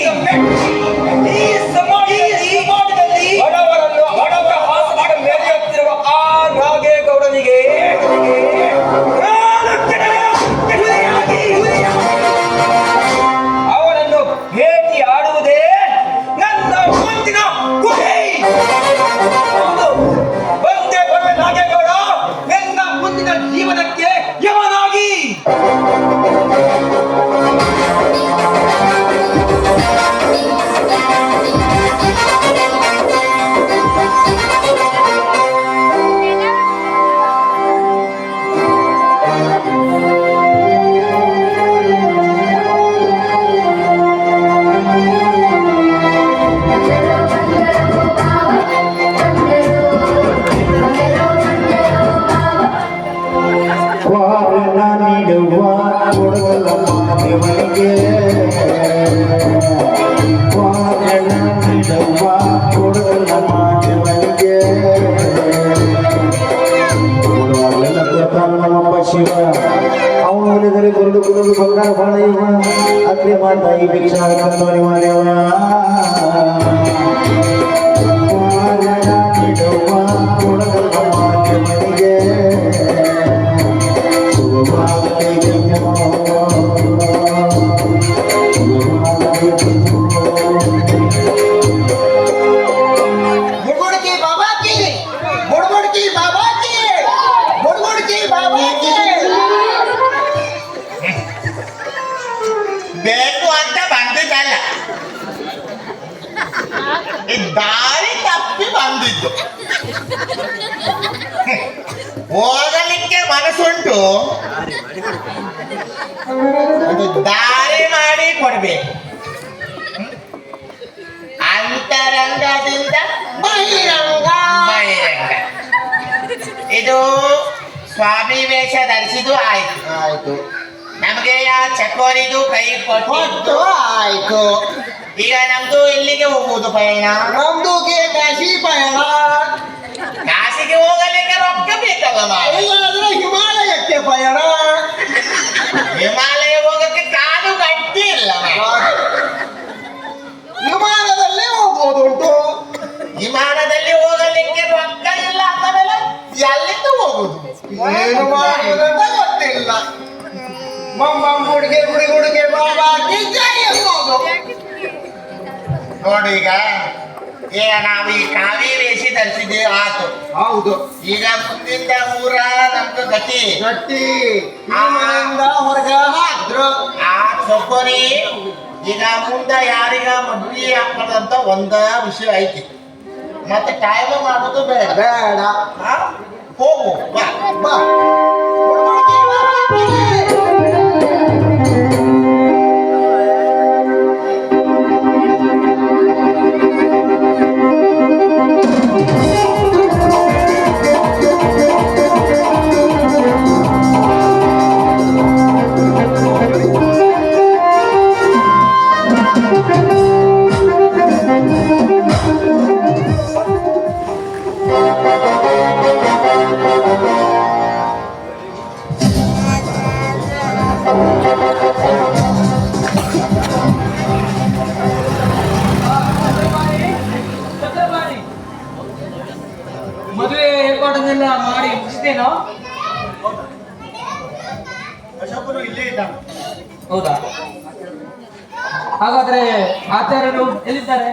ಈ ಸಮಾಜದಲ್ಲಿ ಬಡವರನ್ನು ಬಡವರ ಹಾಸಿಗೆ ಮೇಲೆಯುತ್ತಿರುವ ಆ ನಾಗೇಗೌಡನಿಗೆ ಅವನನ್ನು ಭೇಟಿ ಆಡುವುದೇ ನನ್ನ ಮುಂದಿನ ಗುರಿ. ಬಂದೆ ಬರುವೆ ನಾಗೇಗೌಡ, ನನ್ನ ಮುಂದಿನ ಜೀವನಕ್ಕೆ ಯವನಾಗಿ. ವಾರಣ ನೀಡುವ ಕೊಡಲ ಮಾದೇವನಿಗೆ ವಾರಣ ನೀಡುವ ಕೊಡಲ ಮಾದೇವನಿಗೆ ಅವೆಲ್ಲ ಕೊಡ್ತಾನ ನಮ್ಮಪ್ಪ ಶಿವ. ಅವನು ಹೇಳಿದರೆ ಗುರುಡು ಗುರುಡು ಬಂಗಾರ ಬಾಳ ಇವ ಅಗ್ನಿ ಮಾತಾ ಈ ಭಿಕ್ಷಾ ಕಂದವನಿ ಮಾದೇವ. ವಾರಣ ನೀಡುವ ಕೊಡಲ ಮಾದೇವನಿಗೆ बुड़बुड़ की बाबा की, बुड़बुड़ की बाबा की, बुड़बुड़ की बाबा की. ಬೇಕು ಅಂತ ಬಂದಿದ್ದಲ್ಲ, ಈ ದಾರಿ ತಪ್ಪಿ ಬಂದಿದ್ದು. ಹೋಗಲಿಕ್ಕೆ ಮನಸ್ಸುಂಟು, ಅದು ದಾರಿ ಮಾಡಿ ಕೊಡ್ಬೇಕು. ಅಂತರಂಗದಿಂದ ಬಹಿರಂಗ ಬಹಿರಂಗ. ಇದು ಸ್ವಾಮಿ ವೇಷ ಧರಿಸಿದ್ದು ಆಯ್ತು. ನಮಗೆ ಚಕೋರಿದು ಕೈ ಕೊಟ್ಟು ಆಯ್ತು. ಈಗ ನಮ್ದು ಇಲ್ಲಿಗೆ ಹೋಗುವುದು ಪಯಣ. ನಮ್ದು ಕಾಶಿ ಪಯಣ. ಕಾಶಿಗೆ ಹೋಗಲಿಕ್ಕೆ ರೊಕ್ಕ ಬೇಕಲ್ಲ. ಹಿಮಾಲಯಕ್ಕೆ ಪಯಣ. ಹಿಮಾಲಯ ಹೋಗಕ್ಕೆ ಕಾಲು ಗಟ್ಟಿ ಇಲ್ಲ. ವಿಮಾನದಲ್ಲಿ ಹೋಗುವುದುಂಟು. ವಿಮಾನದಲ್ಲಿ ಹೋಗಲಿಕ್ಕೆ ರೊಕ್ಕ ಇಲ್ಲ ಅಂದಮೇಲೆ ಎಲ್ಲಿಂದ ಹೋಗುದು? ಏನು ಮಾಡುವುದಂತ ಗೊತ್ತಿಲ್ಲ. ಹುಡುಗಿ ಬಾಬಾ ಅನ್ನೋದು. ನೋಡಿ ಈಗ ನಾವು ಈ ಕಾವಿ ವೇಷ ಧರಿಸಿದ್ದೇವೆ ಆತು. ಹೌದು. ಈಗ ಮುಂದಿಂದ ಊರ ನಮ್ದು ಗತಿ ಹೊರಗ ಹಾಕ್ರು ಆ ಚೊಕ್ಕೋರಿ. ಈಗ ಮುಂದ ಯಾರಿಗ ಮದ್ವಿ ಹಾಕೋದಂತ ಒಂದ ವಿಷಯ ಐತಿ. ಮತ್ತೆ ಟೈಮ್ ಮಾಡೋದು ಬೇಡ. ಹೋಗು ಬಾ ಬಾ. ಮದುವೆ ಏರ್ಪಾಡನ್ನೆಲ್ಲ ಮಾಡಿ ಮುಗಿಸ್ತೇನೋ? ಅಶೋಕನು ಇಲ್ಲೇ ಇದ್ದ. ಹೌದಾ? ಹಾಗಾದ್ರೆ ಆಚಾರ್ಯರು ಎಲ್ಲಿದ್ದಾರೆ?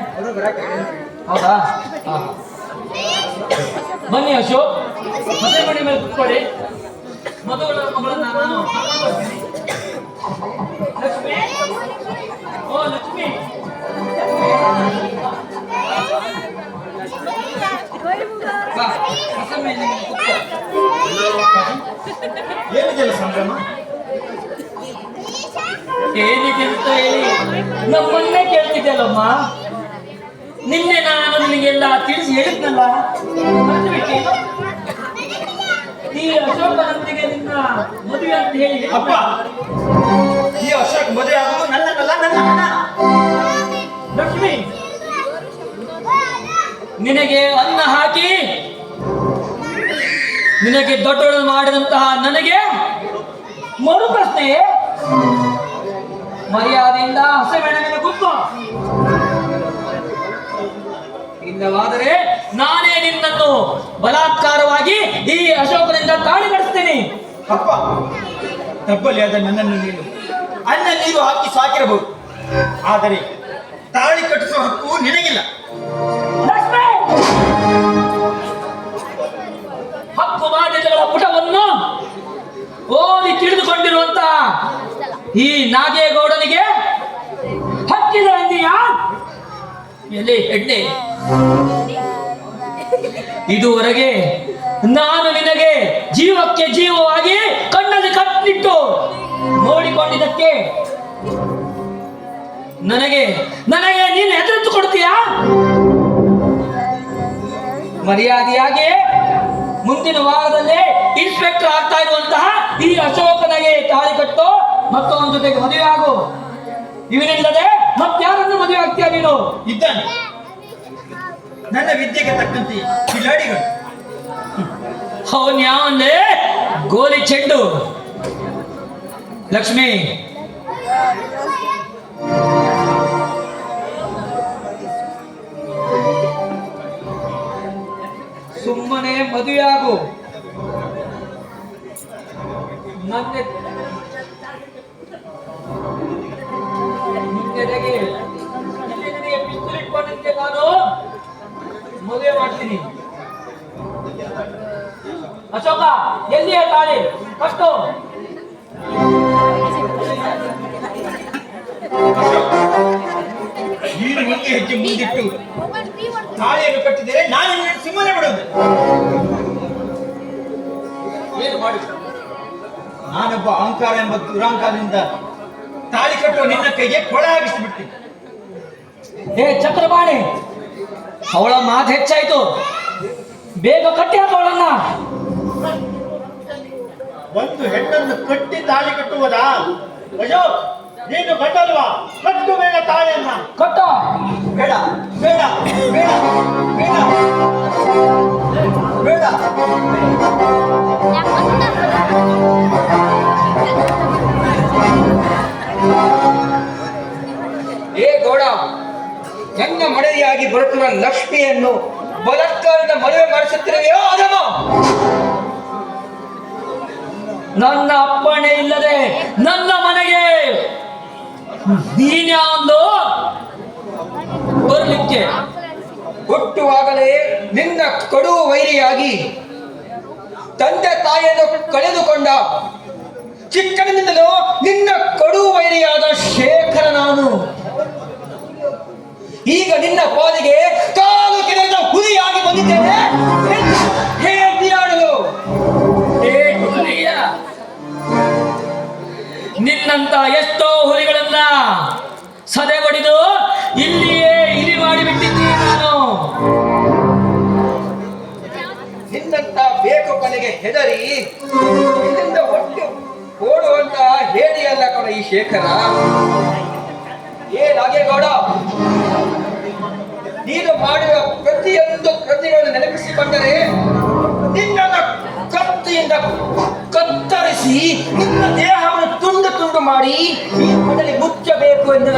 ಹೌದಾ? ಹಾ. ಬನ್ನಿ ಅಶೋಕ್, ಮದುವೆ ಮನೆ ಮೇಲೆ ಕುತ್ಕೊಳ್ಳಿ. ಮದುವೆಗಳ ಮಗಳನ್ನ ನಾನು ಕರ್ಕೊಂಡು ಬರ್ತೀನಿ. ಲಕ್ಷ್ಮಿ, ಓ ಲಕ್ಷ್ಮಿ, ಬಾ, ಹೊಸ ಮೇಲೆ ಕುತ್ಕೋ. ಏನಿದೆಯಲ್ಲ ಸಂಭ್ರಮ? ಏನಿದೆ ಅಂತ ಹೇಳಿ ನಮ್ಮನ್ನೇ ಕೇಳ್ತಿದ್ದಲ್ಲಮ್ಮ. ನಿನ್ನೆ ನಾನು ನಿನಗೆಲ್ಲ ತಿಳಿಸಿ ಹೇಳಿದ್ನಲ್ಲ, ಮರೆತುಬಿಟ್ಟೆ? ಈ ಅಶೋಕನೊಂದಿಗೆ ನಿನ್ನ ಮದುವೆ ಅಂತ ಹೇಳಿ ಅಪ್ಪ, ಈ ಅಶೋಕ್ ಮದುವೆ ಆಗೋದು ನನ್ನಲ್ಲ, ನನ್ನ ಹಣ. ಲಕ್ಷ್ಮಿ, ನಿನಗೆ ಅನ್ನ ಹಾಕಿ ನಿನಗೆ ದೊಡ್ಡೋಳು ಮಾಡಿದಂತಹ ನನಗೆ ಮರು ಪ್ರಶ್ನೆ. ಮರ್ಯಾದೆಯಿಂದ ಹಸೆಬೇಡ ಮೇಲೆ ಕೂತ್ಕೋ. ಇಲ್ಲವಾದರೆ ನಾನೇ ನಿನ್ನನ್ನು ಬಲಾತ್ಕಾರವಾಗಿ ಈ ಅಶೋಕನಿಂದ ತಾಳಿ ಕಡಿಸ್ತೇನೆ. ಅಪ್ಪ, ತಬ್ಬಲಿಯಾದ ನನ್ನನ್ನು ನೀನು ಅನ್ನ ನೀರು ಹಾಕಿ ಸಾಕಿರಬಹುದು, ಆದರೆ ತಾಳಿ ಕಟ್ಟಿಸುವ ಹಕ್ಕು ನಿನಗಿಲ್ಲ. ಲಕ್ಷ್ಮಿ, ಹಕ್ಕು ಬಾಧ್ಯತೆಗಳ ಪುಟವನ್ನು ಓದಿ ತಿಳಿದುಕೊಂಡಿರುವಂತಹ ಈ ನಾಗೇಗೌಡನಿಗೆ ಹಕ್ಕಿಲ್ಲ ಅಂದೀಯಾ? ಎಲ್ಲಿ ಹೆಣ್ಣೆ, ಇದುವರೆಗೆ ನಾನು ನಿನಗೆ ಜೀವಕ್ಕೆ ಜೀವವಾಗಿ ಕಣ್ಣಲ್ಲಿ ಕಟ್ಟಿಟ್ಟು ನೋಡಿಕೊಂಡಿದ್ದಕ್ಕೆ ನನಗೆ ನೀನು ಹೆದರಿತು ಕೊಡ್ತೀಯಾ? ಮರ್ಯಾದೆಯಾಗಿ ಮುಂದಿನ ವಾರದಲ್ಲೇ ಇನ್ಸ್ಪೆಕ್ಟರ್ ಆಗ್ತಾ ಇರುವಂತಹ ಈ ಅಶೋಕನಿಗೆ ತಾಳಿ ಕಟ್ಟು ಮತ್ತೊಂದು ಜೊತೆಗೆ ಮದುವೆ ಆಗು. ಇವನಿಲ್ಲದೆ ಮತ್ತಾರನ್ನು ಮದುವೆ ಆಗ್ತೀಯ ನೀನು? ಇದ್ದಾನೆ ನನ್ನ ವಿದ್ಯೆಗೆ ತಕ್ಕಂತೆ ಕಿಲಾಡಿಗಳು. ಅವನ್ ಯಾವನ್ನೇ ಗೋಲಿ ಚೆಂಡು. ಲಕ್ಷ್ಮಿ, ಸುಮ್ಮನೆ ಮದುವೆ ಆಗು. ನಿನ್ನೆಡೆಗೆ ಪಿಸ್ತೂಲ್ ಇಟ್ಕೊಂಡಿದ್ದೆ ನಾನು ಮದುವೆ ಮಾಡ್ತೀನಿ. ಅಶೋಕ, ಎಲ್ಲಿಯೇ ತಾಳಿ ಕಟ್ಟು. ನೀನು ಒಂದು ಹೆಜ್ಜೆ ಮುಂದಿಟ್ಟು ತಾಳಿಯನ್ನು ಕಟ್ಟಿದರೆ ನಾನು ನಿನ್ನನ್ನು ಸುಮ್ಮನೆ ಬಿಡೋದು. ಏನು ಮಾಡಿ? ನಾನೊಬ್ಬ ಅಹಂಕಾರ ಎಂಬ ದುರಹಂಕಾರದಿಂದ ತಾಳಿ ಕಟ್ಟುವ ನಿನ್ನ ಕೈಗೆ ಕೊಳ ಹಾಕಿಸಿಬಿಡ್ತೀನಿ. ಹೇ ಚಕ್ರಪಾಣಿ, ಅವಳ ಮಾತು ಹೆಚ್ಚಾಯ್ತು, ಬೇಗ ಕಟ್ಟಿ ಹಾಕೋಳನ್ನ. ಒಂದು ಹೆಣ್ಣನ್ನು ಕಟ್ಟಿ ತಾಳಿ ಕಟ್ಟುವುದಾ? ಅಶೋಕ್, ನೀನು ಕಟ್ಟಲ್ವಾ? ಕಟ್ಟು ಬೇಗ ತಾಳಿಯನ್ನ. ಕಟ್ಟ. ಬೇಡ ಬೇಡ ಬೇಡ ಬೇಡ ಬೇಡ. ಏ ಗೌಡ, ನನ್ನ ಮಡದಿಯಾಗಿ ಬರುತ್ತಿರುವ ಲಕ್ಷ್ಮಿಯನ್ನು ಬಲಾತ್ಕಾರದ ಮದುವೆ ಮಾಡಿಸುತ್ತಿರುವೆಯೋ ಅದಮ್ಮ? ನನ್ನ ಅಪ್ಪಣೆ ಇಲ್ಲದೆ ನನ್ನ ಮನೆಗೆ ನೀನ್ಯಾವೊಂದು ಬರ್ಲಿಕ್ಕೆ? ಹುಟ್ಟುವಾಗಲೇ ನಿನ್ನ ಕಡು ವೈರಿಯಾಗಿ ತಂದೆ ತಾಯಿಯನ್ನು ಕಳೆದುಕೊಂಡ ಚಿಕ್ಕನಿಂದಲೂ ನಿನ್ನ ಕಡು ವೈರಿಯಾದ ಶೇಖರ ನಾನು. ಈಗ ನಿನ್ನ ಪಾಲಿಗೆ ಕಾಲು ಕೆರೆದ ಹುಲಿಯಾಗಿ ಬಂದಿದ್ದೇನೆ. ಹೇಗಿಯಾಡಲು? ನಿನ್ನಂತ ಎಷ್ಟೋ ಹುಲಿಗಳನ್ನ ಸದೆಬಡಿದು ಇಲ್ಲಿಯೇ ಇಲಿ ಮಾಡಿಬಿಟ್ಟಿದ್ದೀನಿ ನಾನು. ನಿನ್ನಂತ ಬೇಕು ಕೊನೆಗೆ ಹೆದರಿ ಇಲ್ಲಿಂದ ಒಟ್ಟು ಓಡುವಂತ ಹೇಡಿಯಲ್ಲ ಕಣ ಈ ಶೇಖರ. ಏ ನಾಗೇಗೌಡ, ನೀನು ಮಾಡುವ ಪ್ರತಿಯೊಂದು ಕೃತಿಗಳನ್ನು ನೆನಪಿಸಿಕೊಂಡರೆ ನಿನ್ನನ್ನು ಕತ್ತಿಯಿಂದ ಕತ್ತರಿಸಿ ನಿನ್ನ ದೇಹವನ್ನು ತುಂಡು ತುಂಡು ಮಾಡಿ ಈ ಮನೆಯಲ್ಲಿ ಮುಚ್ಚಬೇಕು ಎಂದು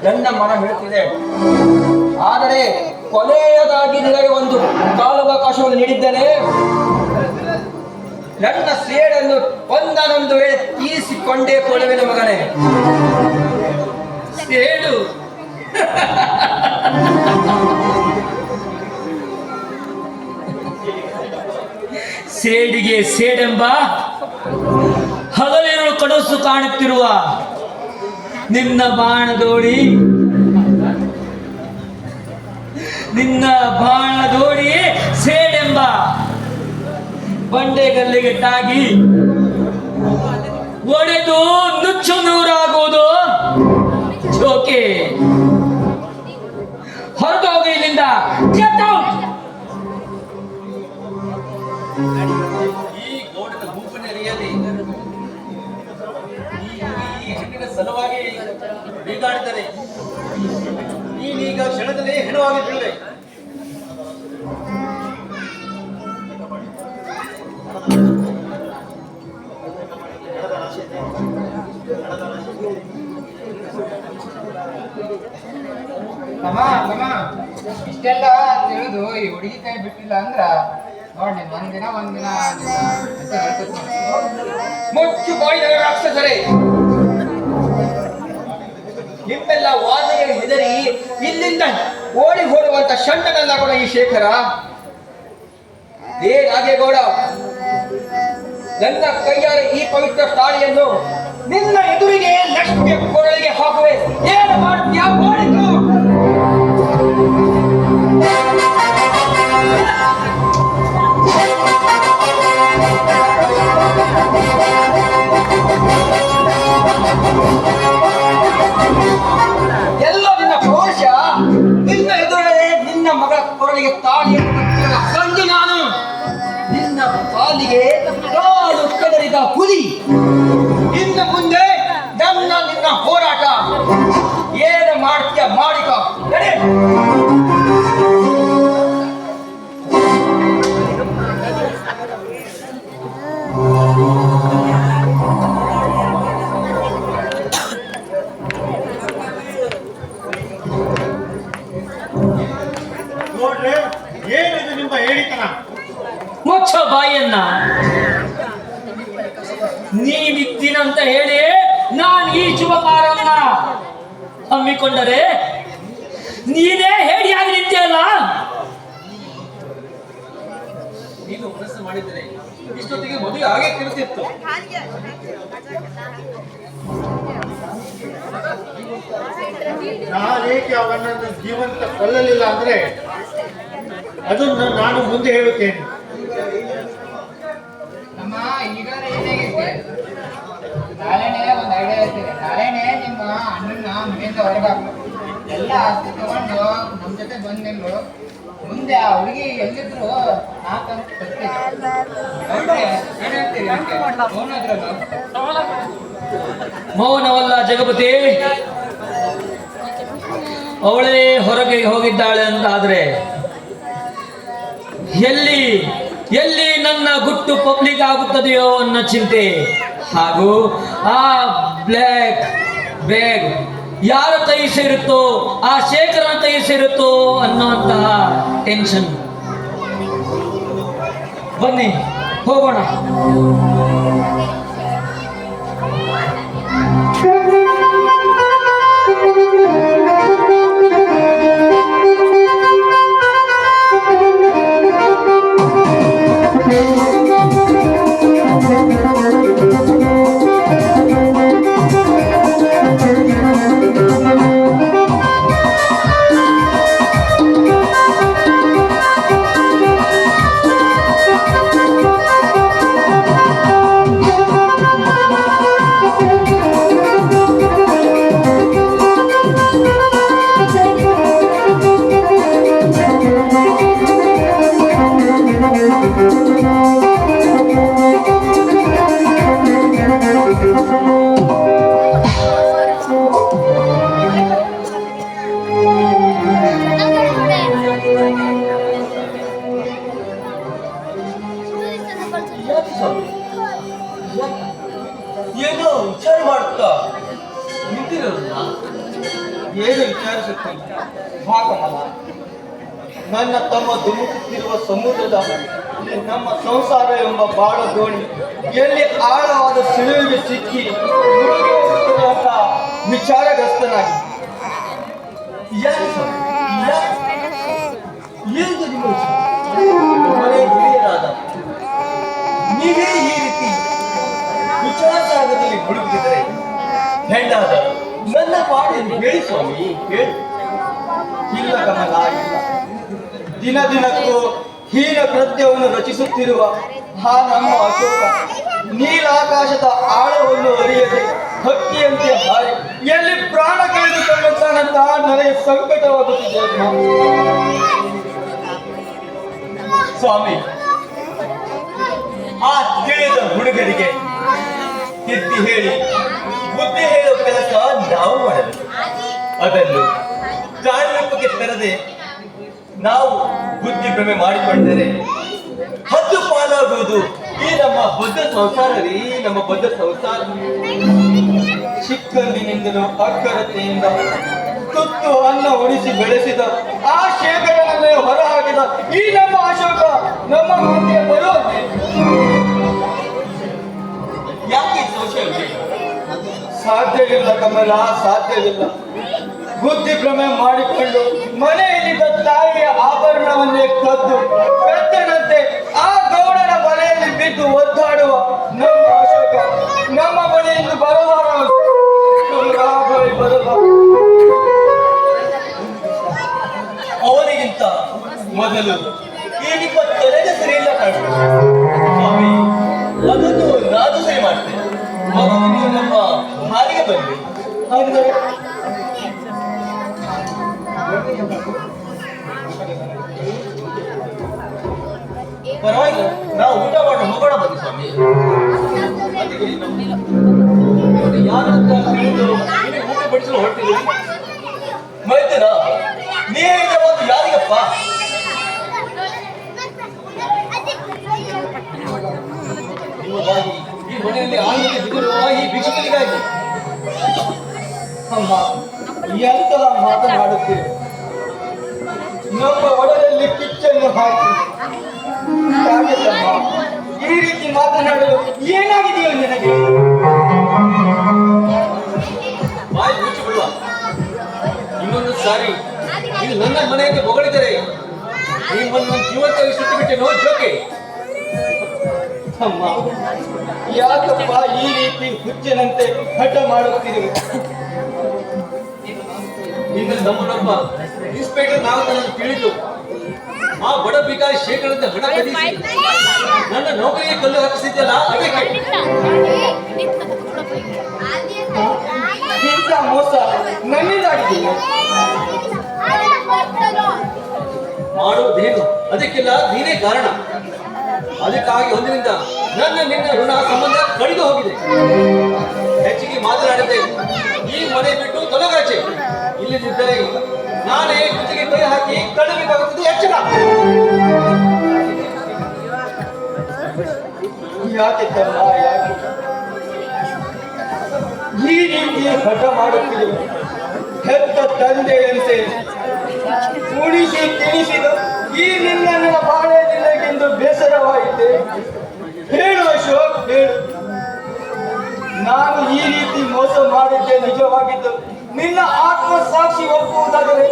ನನ್ನ ಮನ ಹೇಳುತ್ತಿದೆ. ಆದರೆ ಕೊನೆಯದಾಗಿ ನಿನಗೆ ಒಂದು ಕಾಲಾವಕಾಶವನ್ನು ನೀಡಿದ್ದೇನೆ. ನನ್ನ ಸೇಡನ್ನು ಒಂದೊಂದು ವೇಳೆ ತೀರಿಸಿಕೊಂಡೇ ಕೊಡುವೆನು ಮಗನೇ. ಸೇಡು. ಸೇಡಿಗೆ ಸೇಡೆಂಬ ಹಗಲಿರುಳು ಕಡಸು ಕಾಣುತ್ತಿರುವ ನಿನ್ನ ಬಾಣದೋಡಿ ಸೇಡೆಂಬ ಬಂಡೆಗಲ್ಲಿಗೆ ತಾಗಿ ಒಡೆದು ನುಚ್ಚು ನೂರಾಗುವುದು ಜೋಕೆ. ಹೊರಟೋಗಿ ಇಲ್ಲಿಂದ. Get out! ಈ ಗೋಡದ ಗುಂಪಿನರಿಯಲ್ಲಿ ಈ ಹೆಣ್ಣಿನ ಸಲುವಾಗಿ ಬೀಗಾಡಿದರೆ ನೀನೀಗ ಕ್ಷಣದಲ್ಲಿ ಹೆಣವಾಗಿ ಬೀಳುವೆ. ತಮ್ಮ ಇಷ್ಟೆಲ್ಲ ತಿಳಿದು ಈ ಹುಡುಗಿ ಕೈ ಬಿಟ್ಟಿಲ್ಲ ಅಂದ್ರ ನೋಡಿ ಒಂದಿನ ಮುಚ್ಚು ಬಾಯಿದ ರಾಕ್ಷಸರೇ, ನಿಮ್ಮೆಲ್ಲ ವಾದನೆಗೆ ಹೆದರಿ ಇಲ್ಲಿಂದ ಓಡಿ ಹೋಡುವಂತ ಷಂಡನಲ್ಲ ಕೂಡ ಈ ಶೇಖರ. ಏ ರಾಗೇಗೌಡ, ನನ್ನ ಕೈಯಾರೆ ಈ ಪವಿತ್ರ ತಾಳಿಯನ್ನು ನಿನ್ನ ಎದುರಿಗೆ ಲಕ್ಷ್ಮಿಯ ಕೊರಳಿಗೆ ಹಾಕುವೆ. ಏನು ಮಾಡ್ತೀಯಾ ಮಾಡಿತು? ಎಲ್ಲ ನಿನ್ನ ಕ್ರೋಶ, ನಿನ್ನ ಎದುರೇ ನಿನ್ನ ಮಗಳ ಕೊರಳಿಗೆ ತಾಳಿಯನ್ನು ಕಟ್ಟಿರುವ ಗಂಡು ನಾನು. ನಿನ್ನ ಕಾಲಿಗೆ ಕಾಲು ಕೆದರಿದ ಹುಲಿ. ಇನ್ನು ಮುಂದೆ ನಿನ್ನ ಹೋರಾಟ. ಏನು ಮಾಡ್ತೀಯ ಮಾಡಿಕ. ನಡೆ. ನೋಡ್ರೆ ಏನಿದು ನಿಮ್ಮ ಹೇಳಿತನ? ಮುಚ್ಚ ಬಾಯನ್ನ. ನೀವಿದ್ದೀನಂತ ಹೇಳಿ ನಾನು ಈ ಶುಭಕಾರವನ್ನ ಹಮ್ಮಿಕೊಂಡರೆ ನೀನೇ ಹೇಳಿಯಾಗಿ ನಿಂತಿಯಲ್ಲ. ನೀನು ಮನಸ್ಸು ಮಾಡಿದರೆ ಇಷ್ಟೊತ್ತಿಗೆ ಮದುವೆ ಹಾಗೆ ತಿರುತ್ತಿತ್ತು. ನಾನೇಕೆ ಅವನನ್ನು ಜೀವಂತ ಕೊಲ್ಲಲಿಲ್ಲ ಅಂದ್ರೆ ಅದನ್ನು ನಾನು ಮುಂದೆ ಹೇಳುತ್ತೇನೆ. ನಮ್ಮ ಈಗ ಏನಾಗೈತೆ, ನಾಳೆನೇ ಒಂದು ಐಡಿಯಾ ಇರ್ತದೆ. ನಾಳೆನೇ ನಿಮ್ಮ ಅಣ್ಣನ ಮನೆಯಿಂದ ಹೊರಗಾಕ್ಬೇಕು. ಎಲ್ಲ ಆಸ್ತಿ ತಗೊಂಡು ನಮ್ಮ ಜೊತೆ ಬಂದಿಲ್ಲ. ಮುಂದೆ ಆ ಹುಡುಗಿ ಎಲ್ಲಿದ್ರು ನಾಲ್ಕಂತ ಮೌನವಲ್ಲ ಜಗಪತಿ, ಅವಳೇ ಹೊರಗೆ ಹೋಗಿದ್ದಾಳೆ ಅಂತಾದ್ರೆ ಎಲ್ಲಿ ನನ್ನ ಗುಟ್ಟು ಪಬ್ಲಿಕ್ ಆಗುತ್ತದೆಯೋ ಅನ್ನೋ ಚಿಂತೆ, ಹಾಗೂ ಆ ಬ್ಲ್ಯಾಕ್ ಬ್ಯಾಗ್ ಯಾರ ಕೈ ಸೇರುತ್ತೋ, ಆ ಶೇಖರನ ಕೈ ಸೇರುತ್ತೋ ಅನ್ನುವಂತಹ ಟೆನ್ಷನ್. ಬನ್ನಿ ಹೋಗೋಣ. ಏನೋ ವಿಚಾರ ಮಾಡುತ್ತಾ ನಿಂತಿರೋಲ್ಲ. ಏನು ವಿಚಾರಿಸುತ್ತೀನಿ ಭಾಗಮಲ್ಲ. ನನ್ನ ತಮ್ಮ ಧುಮುಕುತ್ತಿರುವ ಸಮುದ್ರದ ನಮ್ಮ ಸಂಸಾರ ಎಂಬ ಬಾಳ ದೋಣಿ ಎಲ್ಲಿ ಆಳವಾದ ಸಿಳುವಿಗೆ ಸಿಕ್ಕಿ ಮುಳುಗಿ ಹೋಗುತ್ತದೆ ಅಂತ ವಿಚಾರಗ್ರಸ್ತನಾಗಿ ಯಾಕೆ ಸ್ವಾಮಿ? ಎಂದು ನಿಮ್ಮ ಮನೆ ಹಿರಿಯರಾದ ನೀವೇ ಈ ರೀತಿ ವಿಚಾರಸಾಗರದಲ್ಲಿ ಮುಳುಗುತ್ತಿದ್ದರೆ ಹೆಣ್ಣಾದ ನನ್ನ ಪಾಡೆಯನ್ನು ಹೇಳಿ ಸ್ವಾಮಿ, ಹೇಳಿ. ಇಲ್ಲ ಕಮಲ, ಇಲ್ಲ. ದಿನ ದಿನಕ್ಕೂ ಹೀನ ಕೃತ್ಯವನ್ನು ರಚಿಸುತ್ತಿರುವ ಆ ನಮ್ಮ ಅಶೋಕ ನೀಲಾಕಾಶದ ಆಳವನ್ನು ಅರಿಯದೆ ಹಕ್ಕಿಯಂತೆ ಹಾರಿ ಎಲ್ಲಿ ಪ್ರಾಣ ಕಳೆದುಕೊಳ್ಳುತ್ತಾನಂತ ನನಗೆ ಸಂಕಟವಾಗುತ್ತಿದೆ ಸ್ವಾಮಿ. ಆ ತಿಳಿದ ಹುಡುಗರಿಗೆ ತಿದ್ದಿ ಹೇಳಿ ಬುದ್ಧಿ ಹೇಳುವ ಕೆಲಸ ನಾವು ಮಾಡಬೇಕು. ಅದನ್ನು ಕಾರ್ಯರೂಪಕ್ಕೆ ತರದೆ ನಾವು ಬುದ್ಧಿ ಭ್ರಮೆ ಮಾಡಿಕೊಂಡರೆ ಹದ್ದು ಪಾಲಾಗುವುದು ಈ ನಮ್ಮ ಬದ್ಧ ಸಂಸಾರ ರೀ, ನಮ್ಮ ಬದ್ಧ ಸಂಸಾರ. ಚಿಕ್ಕಂದಿನಿಂದಲೂ ಅಕ್ಕರತೆಯಿಂದ ತುತ್ತು ಅನ್ನ ಉಳಿಸಿ ಬೆಳೆಸಿದ ಆ ಶೇಖರನನ್ನೇ ಹೊರಹಾಕಿದ ಈ ನಮ್ಮ ಅಶೋಕ ನಮ್ಮ ಮಧ್ಯೆ ಬರುವಂತೆ ಯಾಕೆ ಸಂಶಯವಿದೆ? ಸಾಧ್ಯವಿಲ್ಲ ಕಮಲ, ಸಾಧ್ಯವಿಲ್ಲ. ಬುದ್ಧಿ ಭ್ರಮೆ ಮಾಡಿಕೊಂಡು ಮನೆಯಲ್ಲಿದ್ದ ತಾಯಿಯ ಆಭರಣವನ್ನೇ ಕದ್ದು ಕತ್ತನಂತೆ ಆ ಗೌಡನ ಬಲೆಯಲ್ಲಿ ಬಿದ್ದು ಒದ್ದಾಡುವ ನಮ್ಮ ಅಶೋಕ ನಮ್ಮ ಬಳಿಯಿಂದ ಬರಬಾರದು. ಅವನಿಗಿಂತ ಮೊದಲು ಈ ನಿಮ್ಮ ತಲೆಗೆ ಸರಿಯಿಲ್ಲ ಕಾಣ್ತದೆ ಸ್ವಾಮಿ. ಅದನ್ನು ನಾನು ಸರಿ ಮಾಡ್ತೇನೆ. ಮೊದಲು ನೀವು ನಮ್ಮ ಹಾರಿಗೆ ಬನ್ನಿ. ಹಾಗಿದ್ದರೆ ಪರವಾಗಿಲ್ಲ, ನಾವು ಊಟ ಮಾಡಿ ಹೋಗೋಣ ಬನ್ನಿ ಸ್ವಾಮಿ. ಯಾರಂತ ತಿಳಿದು ನಿಮಗೆ ಊಟ ಬಡಿಸಲು ಹೊರಟಿದ್ದೀರಿ? ಮೈದನ ನೀರಿನ ಒಂದು ಯಾರಿಗಪ್ಪ? ಈ ಮನೆಯಲ್ಲಿ ಆನಂದ ಬಿದ್ದಿರುವ ಈ ಭಿಕ್ಷುಕನಿಗಾಗಿ. ಅಮ್ಮ, ಎಂತ ಮಾತನಾಡುತ್ತೀರಿ? ನಮ್ಮ ಒಡಲಲ್ಲಿ ಕಿಚ್ಚನ್ನು ಹಾಕಿ ಈ ರೀತಿ ಮಾತನಾಡಲು ಏನಾಗಿದೆಯೋ ನಿನಗೆ? ಬಾಯಿ ಮುಚ್ಚಿ ಬಿಡುವ. ಇನ್ನೊಂದು ಸಾರಿ ಇದು ನನ್ನ ಮನೆಯಲ್ಲಿ ಹೊಗಳಿದರೆ ನಿಮ್ಮನ್ನು ಜೀವಂತವಾಗಿ ಸುಟ್ಟು ಬಿಟ್ಟೆನೋ ಜೋಕೆ. ಅಮ್ಮ, ಯಾಕಪ್ಪ ಈ ರೀತಿ ಹುಚ್ಚನಂತೆ ಹಠ ಮಾಡುತ್ತೀರಿ? ನಿನ್ನ ನಮ್ಮನೊಬ್ಬ ಇನ್ಸ್ಪೆಕ್ಟರ್ ನಾವು ತನಗೆ ತಿಳಿದು ಆ ಬಡ ಬಿಕಾರಿ ಶೇಖರದ ಹಣ ಕದಿಸಿ ನನ್ನ ನೌಕರಿಗೆ ಕಲ್ಲು ಹಾಕಿಸಿದ್ದಲ್ಲ, ಅದಕ್ಕೆ ಇಂಥ ಮೋಸ ನನ್ನಿಂದಾಗಿದೆ. ಮಾಡುವುದೇನು? ಅದಕ್ಕೆಲ್ಲ ನೀನೇ ಕಾರಣ. ಅದಕ್ಕಾಗಿ ಒಂದರಿಂದ ನಿನ್ನ ಋಣ ಸಂಬಂಧ ಕಡಿದು ಹೋಗಿದೆ. ಹೆಚ್ಚಿಗೆ ಮಾತನಾಡದೆ ಈ ಮನೆ ಬಿಟ್ಟು ತೊಲಗಾಚೆ. ಇಲ್ಲದಿದ್ದರೆ ನಾನೇ ಕುತ್ತಿಗೆ ಕೈ ಹಾಕಿ ಕಳ್ಳಬೇಕಾಗುತ್ತದೆ. ಎಚ್ಚರ. ಯಾಕೆ ತಮ್ಮ, ಯಾಕೆ ಈ ರೀತಿ ಹಠ ಮಾಡುತ್ತಿದೆ? ಹೆತ್ತ ತಂದೆಯಂತೆ ಉಳಿಸಿ ತಿನಿಸಿದ ಈ ನಿನ್ನ ಬಾಳೆ ನಿನಗೆಂದು ಬೇಸರವಾಯಿತೆ? ಹೇಳು ಅಶೋಕ್, ಹೇಳು. ನಾನು ಈ ರೀತಿ ಮೋಸ ಮಾಡಿದ್ದೆ ನಿಜವಾಗಿದ್ದು ನಿನ್ನ ಆತ್ಮಸಾಕ್ಷಿ ಒಪ್ಪುವುದಾದರೆ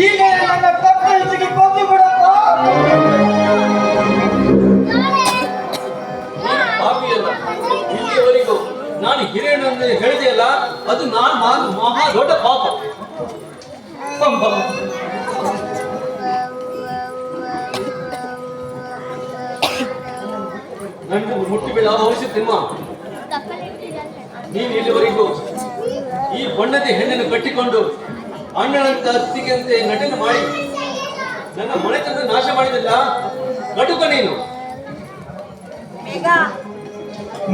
ಈಗ ನನ್ನ ಕತ್ತರಿಸಿಗೆ ಕೊಂದು ಬಿಡಪ್ಪ. ಪಾಪಿಯಲ್ಲ, ಇಲ್ಲಿಯವರೆಗೂ ನಾನು ಹಿರಿಯನನ್ನು ಹೇಳಿದೆಯಲ್ಲ, ಅದು ನಾನು ಮಹಾ ದೊಡ್ಡ ಪಾಪ. ನನಗೆ ಮುಟ್ಟಿ ಬೀಳ ಅವಶ್ಯತಿಮ್ಮ. ನೀನು ಇಲ್ಲಿವರೆಗೂ ಈ ಬಣ್ಣದ ಹೆಣ್ಣನ್ನು ಕಟ್ಟಿಕೊಂಡು ಅಣ್ಣನಂತ ಅತ್ತಿಗೆಂತೆ ನಟನೆ ಮಾಡಿ ನನ್ನ ಮನೆತನ ನಾಶ ಮಾಡಿದಲ್ಲ, ಕಟುಕ ನೀನು.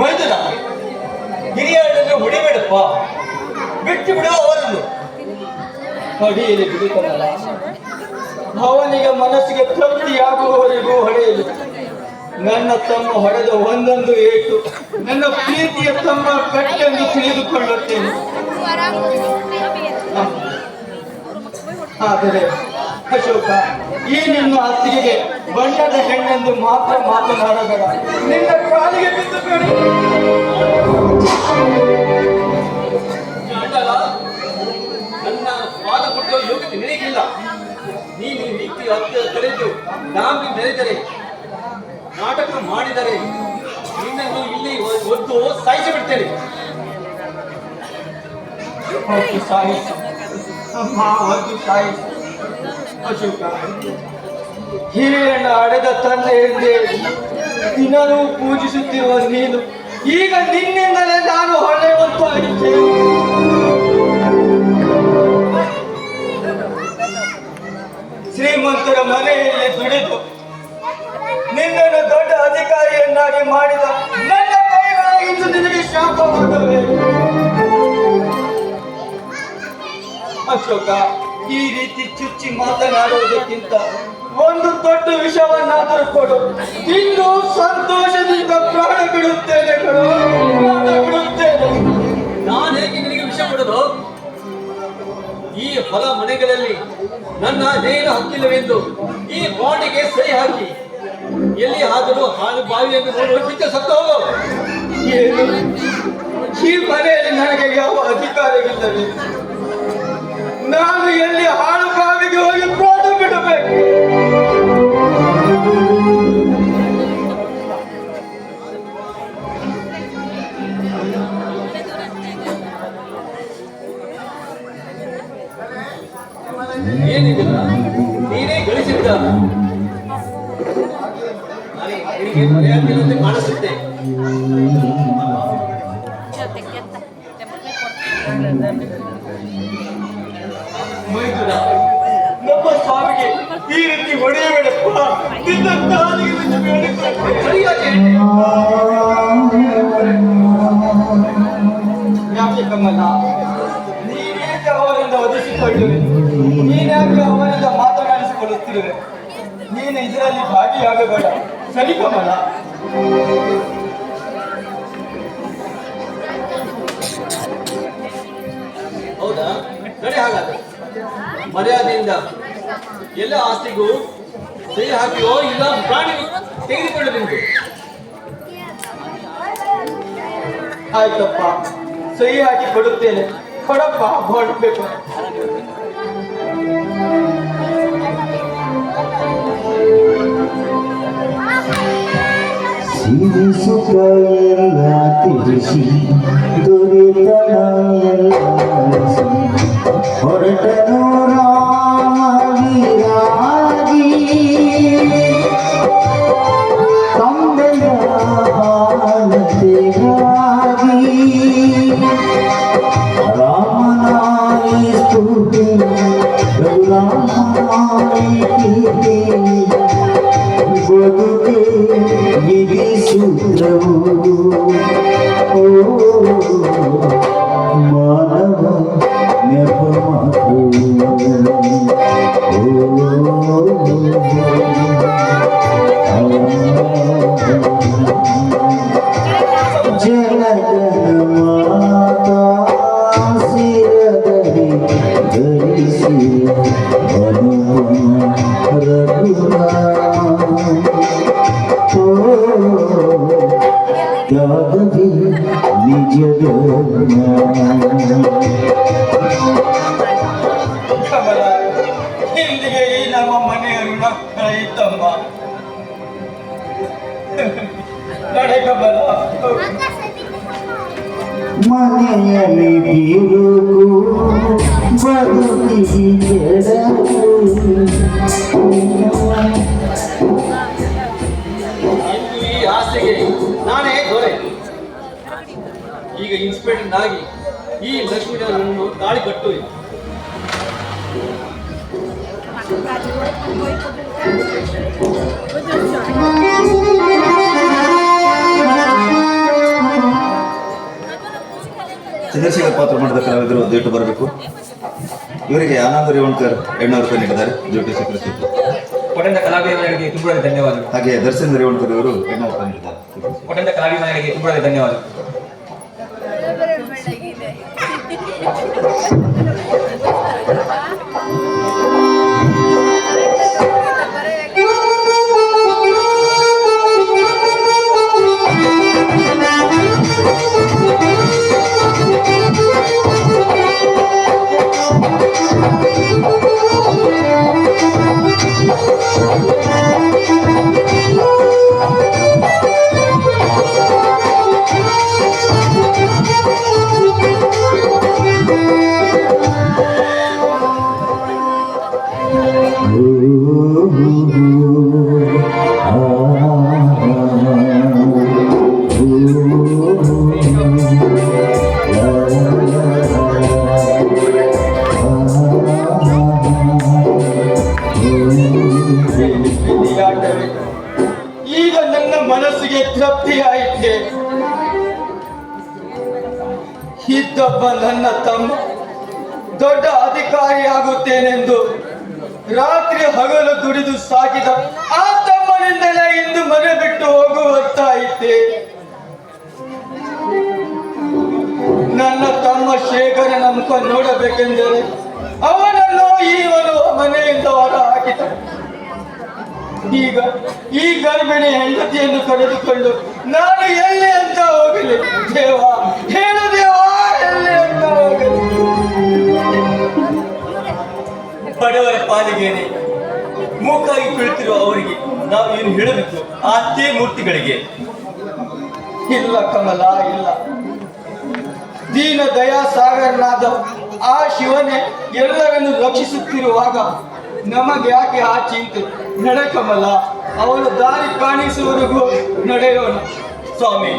ಮೈದುನ ಹಿರಿಯರನ್ನು ಹೊಡಿಬೇಡಪ್ಪ, ಬಿಟ್ಟು ಬಿಡು ಅವರನ್ನು. ಹೊಡೆಯಲಿ ಬಿಡುತ್ತಲ್ಲ, ಅವನಿಗೆ ಮನಸ್ಸಿಗೆ ತೃಪ್ತಿಯಾಗುವವರೆಗೂ ಹೊಡೆಯಲಿ. ನನ್ನ ತಮ್ಮ ಹೊಡೆದ ಒಂದೊಂದು ಏಟು ನನ್ನ ಪ್ರೀತಿಯ ತಮ್ಮ ಕಟ್ಟೆಂದು ತಿಳಿದುಕೊಳ್ಳುತ್ತೇನೆ. ಆದರೆ ಅಶೋಕ, ಈ ನಿನ್ನ ಅತ್ತಿಗೆಗೆ ಬಣ್ಣದ ಹೆಣ್ಣೆಂದು ಮಾತ್ರ ಮಾತನಾಡಬೇಡ. ನಿನ್ನ ಕಾಲಿಗೆ ಬಿದ್ದು ಬೇಡ. ಚಂಡಾಲ, ಕರೆದು ಡಾಂಬಿ ಮೆರೆದರೆ ನಾಟಕ ಮಾಡಿದರೆ ನಿನ್ನನ್ನು ಇಲ್ಲಿ ಒದ್ದು ಸಾಯಿಸಿ ಬಿಡ್ತೇನೆ. ಹೊತ್ತು ಸಾಯಿಸು ಅಮ್ಮ, ಹೊತ್ತು ಸಾಯಿಸು. ಅಶೋಕ, ಹಿರಿಯಣ್ಣ ಅಡೆದ ತಂದೆ ಎಂದೇ ದಿನವೂ ಪೂಜಿಸುತ್ತಿರುವ ನೀನು ಈಗ ನಿನ್ನಿಂದಲೇ ನಾನು ಹೊಳೆಯುವಂತಾಗಿದ್ದೇನೆ. ಶ್ರೀಮಂತರ ಮನೆಯಲ್ಲಿ ದುಡಿದು ನಿನ್ನನ್ನು ದೊಡ್ಡ ಅಧಿಕಾರಿಯನ್ನಾಗಿ ಮಾಡಿದ ನನ್ನ ಕೈಗಳಿಂದ ನಿನಗೆ ಶಾಪವಾಗವೇ? ಅಶೋಕ, ಈ ರೀತಿ ಚುಚ್ಚಿ ಮಾತನಾಡುವುದಕ್ಕಿಂತ ಒಂದು ದೊಡ್ಡ ವಿಷವನ್ನಾದರೂ ಕೊಡು, ಇನ್ನು ಸಂತೋಷದಿಂದ ಪ್ರಾಣ ಬಿಡುತ್ತೇನೆ ಕಣೋ, ಪ್ರಾಣ ಬಿಡುತ್ತೇನೆ. ನಾನು ಹೇಗೆ ನಿನಗೆ ವಿಷ ಕೊಡೋದು? ಈ ಹೊಲ ಮನೆಗಳಲ್ಲಿ ನನ್ನ ನೇರ ಹಕ್ಕಿಲ್ಲವೆಂದು ಈ ಬಾಂಡಿಗೆ ಸಹಿ ಹಾಕಿ ಎಲ್ಲಿ ಆದರೂ ಹಾಳು ಬಾವಿಯನ್ನು ನೋಡುವ ಬಿಟ್ಟು ಸತ್ತು ಹೋಗು. ಏನು? ಈ ಮನೆಯಲ್ಲಿ ನನಗೆ ಯಾವ ಅಧಿಕಾರವಿಲ್ಲವೇ? ನಾನು ಎಲ್ಲಿ ಹಾಳು ಬಾವಿಗೆ ಹೋಗಿ ಪ್ರಾಣ ಬಿಡಬೇಕು? ಏನಿಲ್ಲ, ನೀನೇ ಗಳಿಸಿದ್ದ ನಿನಗೆ ಮರೆಯಾಗಿಲ್ಲಂತೆ ಕಾಣಿಸುತ್ತೆ. ಮೈದುನ, ನಮ್ಮ ಸ್ವಾಮಿಗೆ ಈ ರೀತಿ ಹೊಡೆಯಬೇಡಪ್ಪ, ನಿನ್ನ ಕಾಲಿಗೆ ಬಿದ್ದು ಬೇಡಿಕೊಳ್ಳುತ್ತೇನೆ. ಸರಿಯಾಗಿ ಯಾಕೆ ಕಮಲ, ನೀನೇಕೆ ಅವರಿಂದ ಒದಿಸಿಕೊಳ್ಳುವೆ? ನೀನ್ಯಾಕೆ ಅವರಿಂದ ಮಾತನಾಡಿಸಿಕೊಳ್ಳುತ್ತಿರುವೆ? ನೀನು ಇದರಲ್ಲಿ ಭಾಗಿಯಾಗಬೇಡ, ಸರಿ ಕಮಲ? ಹೌದಾ? ನಡೆ ಹಾಗಾದ್ರೆ ಮರ್ಯಾದೆಯಿಂದ ಎಲ್ಲ ಆಸ್ತಿಗೂ ಸಹಿ ಹಾಕಿಯೋ ಇಲ್ಲ ಪ್ರಾಣಿ ತೆಗೆದುಕೊಳ್ಳಬೇಕು. ಆಯ್ತಪ್ಪ, ಸಹಿ ಹಾಕಿ ಕೊಡುತ್ತೇನೆ. ಕೊಡಪ್ಪ, ಹೊರಡ್ಬೇಕು. ಸಿರಿ ಸುಖ ಎಲ್ಲ ತಿಳಿಸಿ ದೊರೆತನ ಎಲ್ಲ ಹೊರಟನು ರಾಮವಿರಾಗಿ ತಂದೆಯ ಹಾಲತೆಗಾಗಿ ರಾಮನಾಯಿ ಸ್ತುತಿ ರಘುರಾಮನಾಯಿ ಕೀರ್ತಿ ಬದುಕೆ ವಿಧಿಸೂತ್ರವು ಓ ಮಾನವ ನೆಪ ಮಾತು ಜನಗಣ ಮಾತಾ ಸಿರದಲ್ಲಿ ಧರಿಸಿ ತ್ಯಾಗವಿ ನಿಜ ಕಮಲ, ಇಲ್ಲಿಗೆ ಈ ನಮ್ಮ ಮನೆಯ ಋಣ ಕಳೆಯಿತಮ್ಮ. ನಡೆ ಕಮಲ. ಮನೆಯಲ್ಲಿ ಬೀರುಕು ಬದುಕಿ ಇಂದು ಈ ಆಸ್ತಿಗೆ ನಾನೇ ದೊರೆ. ಈಗ ಇನ್ಸ್ಪೆಕ್ಟರ್ ಆಗಿ ಈ ಲಕ್ಷ್ಮೀನನ್ನು ತಾಳಿ ಕಟ್ಟು. ಚಂದ್ರಶೇಖರ್ ಪಾತ್ರ ಮಾಡಿದ ಕಲಾವಿದರು ದಯವಿಟ್ಟು ಬರಬೇಕು. ಇವರಿಗೆ ಆನಂದ ರೇವಣ್ಕರ್ 800 ರೂಪಾಯಿ ನೀಡಿದ್ದಾರೆ, ಡ್ಯೂಟಿ ಸ್ವೀಕರಿಸಬೇಕು. ಕೊಟ್ಟಂತ ಕಲಾವಿದರಿಗೆ ತುಂಬ ಧನ್ಯವಾದಗಳು. ಹಾಗೆ ದರ್ಶನ್ ರೇವಣ್ಕರ್ ಇವರು 800 ರೂಪಾಯಿ ನೀಡಿದ್ದಾರೆ. ಕೊಟ್ಟಂತ ಕಲಾವಿದರಿಗೆ ತುಂಬ ಧನ್ಯವಾದಗಳು. Thank you. ಮತ್ತೊಬ್ಬ ನನ್ನ ತಮ್ಮ ದೊಡ್ಡ ಅಧಿಕಾರಿಯಾಗುತ್ತೇನೆಂದು ರಾತ್ರಿ ಹಗಲು ದುಡಿದು ಸಾಕಿದ ಆ ತಮ್ಮನಿಂದಲೇ ಇಂದು ಮನೆ ಬಿಟ್ಟು ಹೋಗುವಂತಾಯಿತೆ. ನನ್ನ ತಮ್ಮ ಶೇಖರನ ಮುಖ ನೋಡಬೇಕೆಂದರೆ ಅವನನ್ನು ಇವನು ಮನೆಯಿಂದ ಹೊರ ಹಾಕಿದ. ಈಗ ಈ ಗರ್ಭಿಣಿ ಹೆಂಡತಿಯನ್ನು ಕರೆದುಕೊಂಡು ನಾನು ಎಲ್ಲಿ ಅಂತ ಹೋಗಲಿ? ದೇವ ಹೇಳು ದೇವ, ಎಲ್ಲಿ ಅಂತ ಹೋಗಲಿ? ಬಡವರ ಪಾಲಿಗೆನೆ ಮೂಕಾಗಿ ಕುಳಿತಿರುವ ಅವರಿಗೆ ನಾವು ಏನು ಹೇಳಬೇಕು? ಆ ಮೂರ್ತಿಗಳಿಗೆ ಇಲ್ಲ ಕಮಲ, ಇಲ್ಲ. ದೀನ ದಯಾಸಾಗರನಾದ ಆ ಶಿವನೇ ಎಲ್ಲರನ್ನು ರಕ್ಷಿಸುತ್ತಿರುವಾಗ ನಮಗೆ ಯಾಕೆ ಆ ಚಿಂತೆ? ನಡೆ ಕಮಲ, ಅವನು ದಾರಿ ಕಾಣಿಸುವವರೆಗೂ ನಡೆಯೋಣ. ಸ್ವಾಮಿ,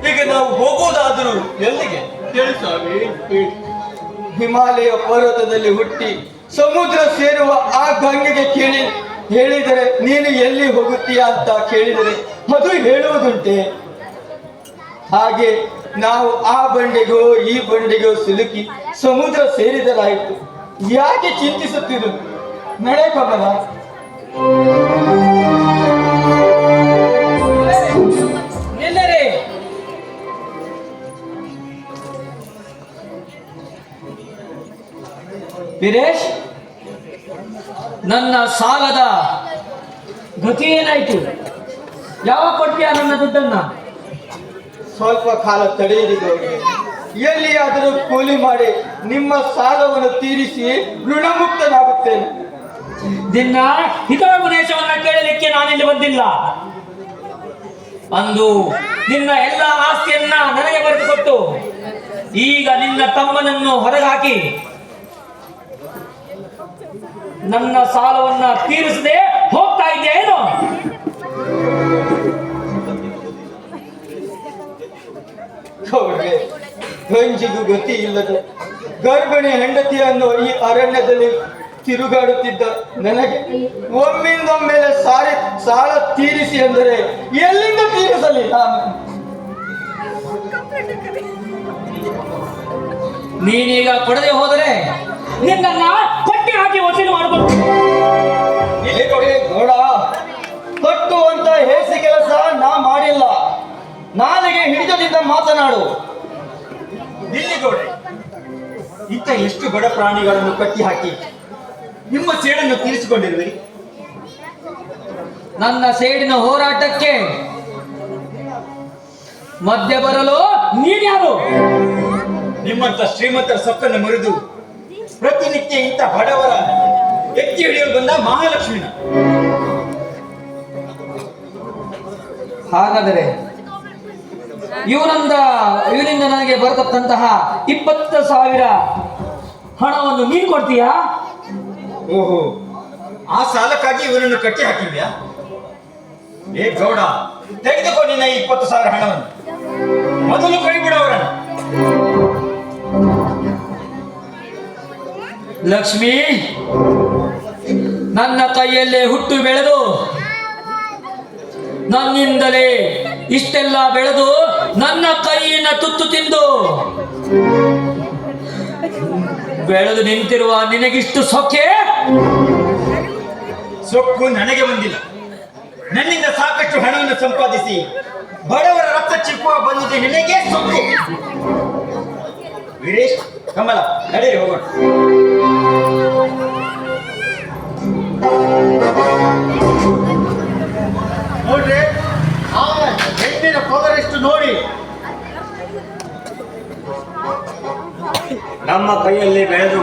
ಈಗ ನಾವು ಹೋಗುವುದಾದರೂ ಎಲ್ಲಿಗೆ ಹೇಳಿ ಸ್ವಾಮಿ? ಹಿಮಾಲಯ ಪರ್ವತದಲ್ಲಿ ಹುಟ್ಟಿ ಸಮುದ್ರ ಸೇರುವ ಆ ಗಂಗೆಗೆ ಹೇಳಿದರೆ ನೀನು ಎಲ್ಲಿ ಹೋಗುತ್ತೀಯಾ ಅಂತ ಕೇಳಿದರೆ ಅದು ಹೇಳುವುದುಂಟೆ? ಹಾಗೆ ನಾವು ಆ ಬಂಡೆಗೋ ಈ ಬಂಡೆಗೋ ಸಿಲುಕಿ ಸಮುದ್ರ ಸೇರಿದರಾಯಿತು. ಯಾಕೆ ಚಿಂತಿಸುತ್ತಿರು? ನಡೆ ಕಮಲ. ನಿಲ್ಲರೆ. ವೀರೇಶ್, ನನ್ನ ಸಾಲದ ಗತಿ ಏನಾಯ್ತು? ಯಾವಾಗ ಕೊಡ್ತೀಯ ನನ್ನ ದುಡ್ಡನ್ನ? ಸ್ವಲ್ಪ ಕಾಲ ತಡೆಯಿರಿ ಗೌರಿ. ಎಲ್ಲಿಯಾದರೂ ಕೂಲಿ ಮಾಡಿ ನಿಮ್ಮ ಸಾಲವನ್ನು ತೀರಿಸಿ ಋಣಮುಕ್ತನಾಗುತ್ತೇನೆ. ನಿನ್ನ ಹಿತೋಪದೇಶವನ್ನ ಕೇಳಲಿಕ್ಕೆ ನಾನಿಲ್ಲಿ ಬಂದಿಲ್ಲ. ಅಂದು ನಿನ್ನ ಎಲ್ಲ ಆಸ್ತಿಯನ್ನ ನನಗೆ ಬರೆದುಕೊಟ್ಟು ಈಗ ನಿನ್ನ ತಮ್ಮನನ್ನು ಹೊರಗಾಕಿ ನನ್ನ ಸಾಲವನ್ನ ತೀರಿಸದೆ ಹೋಗ್ತಾ ಇದೆಯಾ ಏನು? ಗೌರಿಗೆ ಗಂಜಿಗೂ ಗತಿ ಇಲ್ಲದ ಗರ್ಭಿಣಿ ಹೆಂಡತಿಯನ್ನು ಈ ಅರಣ್ಯದಲ್ಲಿ ತಿರುಗಾಡುತ್ತಿದ್ದ ನನಗೆ ಒಮ್ಮಿಂದೊಮ್ಮೆಲೆ ಸಾಲ ತೀರಿಸಿ ಅಂದರೆ ಎಲ್ಲಿಂದ ತೀರಿಸಲಿ ನಾನು? ನೀನೀಗ ಕೊಡದೆ ಹೋದರೆ ನಿನ್ನನ್ನ ಕಟ್ಟಿ ಹಾಕಿ ವಸೂಲಿ ಮಾಡಬಹುದು. ಗೌಡ, ಕಟ್ಟುವಂತ ಹೇಸಿ ಕೆಲಸ ನಾ ಮಾಡಿಲ್ಲ. ನಾಲಿಗೆ ಹಿಡಿತದಿಂದ ಮಾತನಾಡು. ನಿಲ್ಲಿಗೌಡೆ, ಇಂಥ ಎಷ್ಟು ಬಡ ಪ್ರಾಣಿಗಳನ್ನು ಕಟ್ಟಿ ಹಾಕಿ ನಿಮ್ಮ ಸೇಡನ್ನು ತೀರಿಸಿಕೊಂಡಿರುವಿರಿ. ನನ್ನ ಸೇಡಿನ ಹೋರಾಟಕ್ಕೆ ಮಧ್ಯ ಬರಲು ನೀನ್ಯಾರು? ನಿಮ್ಮಂತ ಶ್ರೀಮಂತರ ಸೊಕ್ಕನ್ನು ಮುರಿದು ಪ್ರತಿನಿತ್ಯ ಇಂಥ ಬಡವರ ಎತ್ತಿ ಹಿಡಿಯಲು ಬಂದ ಮಹಾಲಕ್ಷ್ಮಿನ. ಹಾಗಾದರೆ ಇವನಿಂದ ನನಗೆ ಬರತಕ್ಕಂತಹ 20,000 ಹಣವನ್ನು ನೀನು ಕೊಡ್ತೀಯಾ? ಓಹೋ, ಆ ಸಾಲಕ್ಕಾಗಿ ಇವರನ್ನು ಕಟ್ಟಿ ಹಾಕಿವ್ಯಾ? ಏ ಗೌಡ, ತೆಗೆದುಕೊ ನಿನ್ನ 20,000 ಹಣವನ್ನು. ಮೊದಲು ಕೈಬಿಡು ಅವರನ್ನು. ಲಕ್ಷ್ಮಿ, ನನ್ನ ಕೈಯಲ್ಲೇ ಹುಟ್ಟು ಬೆಳೆದು ನನ್ನಿಂದಲೇ ಇಷ್ಟೆಲ್ಲ ಬೆಳೆದು ನನ್ನ ಕೈಯಿನ ತುತ್ತು ತಿಂದು ಬೆಳೆದು ನಿಂತಿರುವ ನಿನಗಿಷ್ಟು ಸೊಕ್ಕೆ? ಸೊಕ್ಕು ನನಗೆ ಬಂದಿಲ್ಲ. ನನ್ನಿಂದ ಸಾಕಷ್ಟು ಹಣವನ್ನು ಸಂಪಾದಿಸಿ ಬಡವರ ರಕ್ತ ಚಿಕ್ಕುವ ಬಂದಿದೆ ನಿನಗೆ ಸೊಕ್ಕು. ವೀರೇಶ್, ಕಮಲ, ನಡೆಯ ಹೋಗೋಣ. ನೋಡ್ರಿ, ಆ ಹೆಣ್ಣಿನ ಪದರೆಷ್ಟು ನೋಡಿ. ನಮ್ಮ ಕೈಯಲ್ಲಿ ಬೆಳೆದು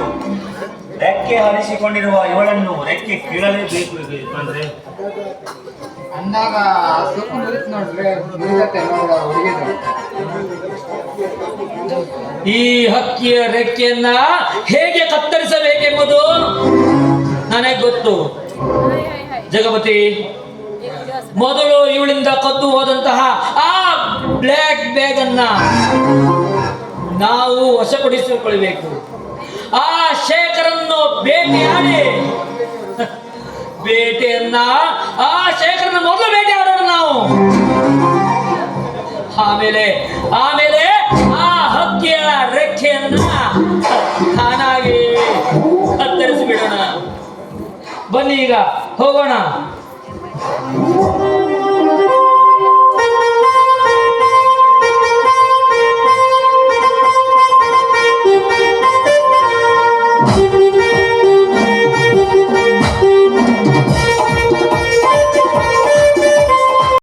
ರೆಕ್ಕೆ ಹರಿಸಿಕೊಂಡಿರುವ ಇವಳನ್ನು ರೆಕ್ಕೆ ಕೀಳಲೇಬೇಕು ಅಂದ್ರೆ ಅಂದಾಗ ಸುಖ ಮುರಿತು ನೋಡ್ರಿ, ಮುರಿದತ್ತೆ ನೋಡ್ರ ಹುಡುಗಿದ್ರು. ಈ ಹಕ್ಕಿಯ ರೆಕ್ಕೆಯನ್ನ ಹೇಗೆ ಕತ್ತರಿಸಬೇಕೆಂಬುದು ನನಗೆ ಗೊತ್ತು. ಜಗಪತಿ, ಮೊದಲು ಇವಳಿಂದ ಕದ್ದು ಹೋದಂತಹ ಆ ಬ್ಲ್ಯಾಕ್ ಬ್ಯಾಗ್ ಅನ್ನ ನಾವು ವಶಪಡಿಸಿಕೊಳ್ಳಬೇಕು. ಆ ಶೇಖರನ್ನು ಬೇಟೆಯನ್ನ ಆ ಶೇಖರನ್ನ ಮೊದಲು ಬೇಟೆ ಆಡೋಣ ನಾವು. ಆಮೇಲೆ ಆ ಹಕ್ಕಿಯ ರೆಕ್ಕೆಯನ್ನ ಬನ್ನಿ ಈಗ ಹೋಗೋಣ.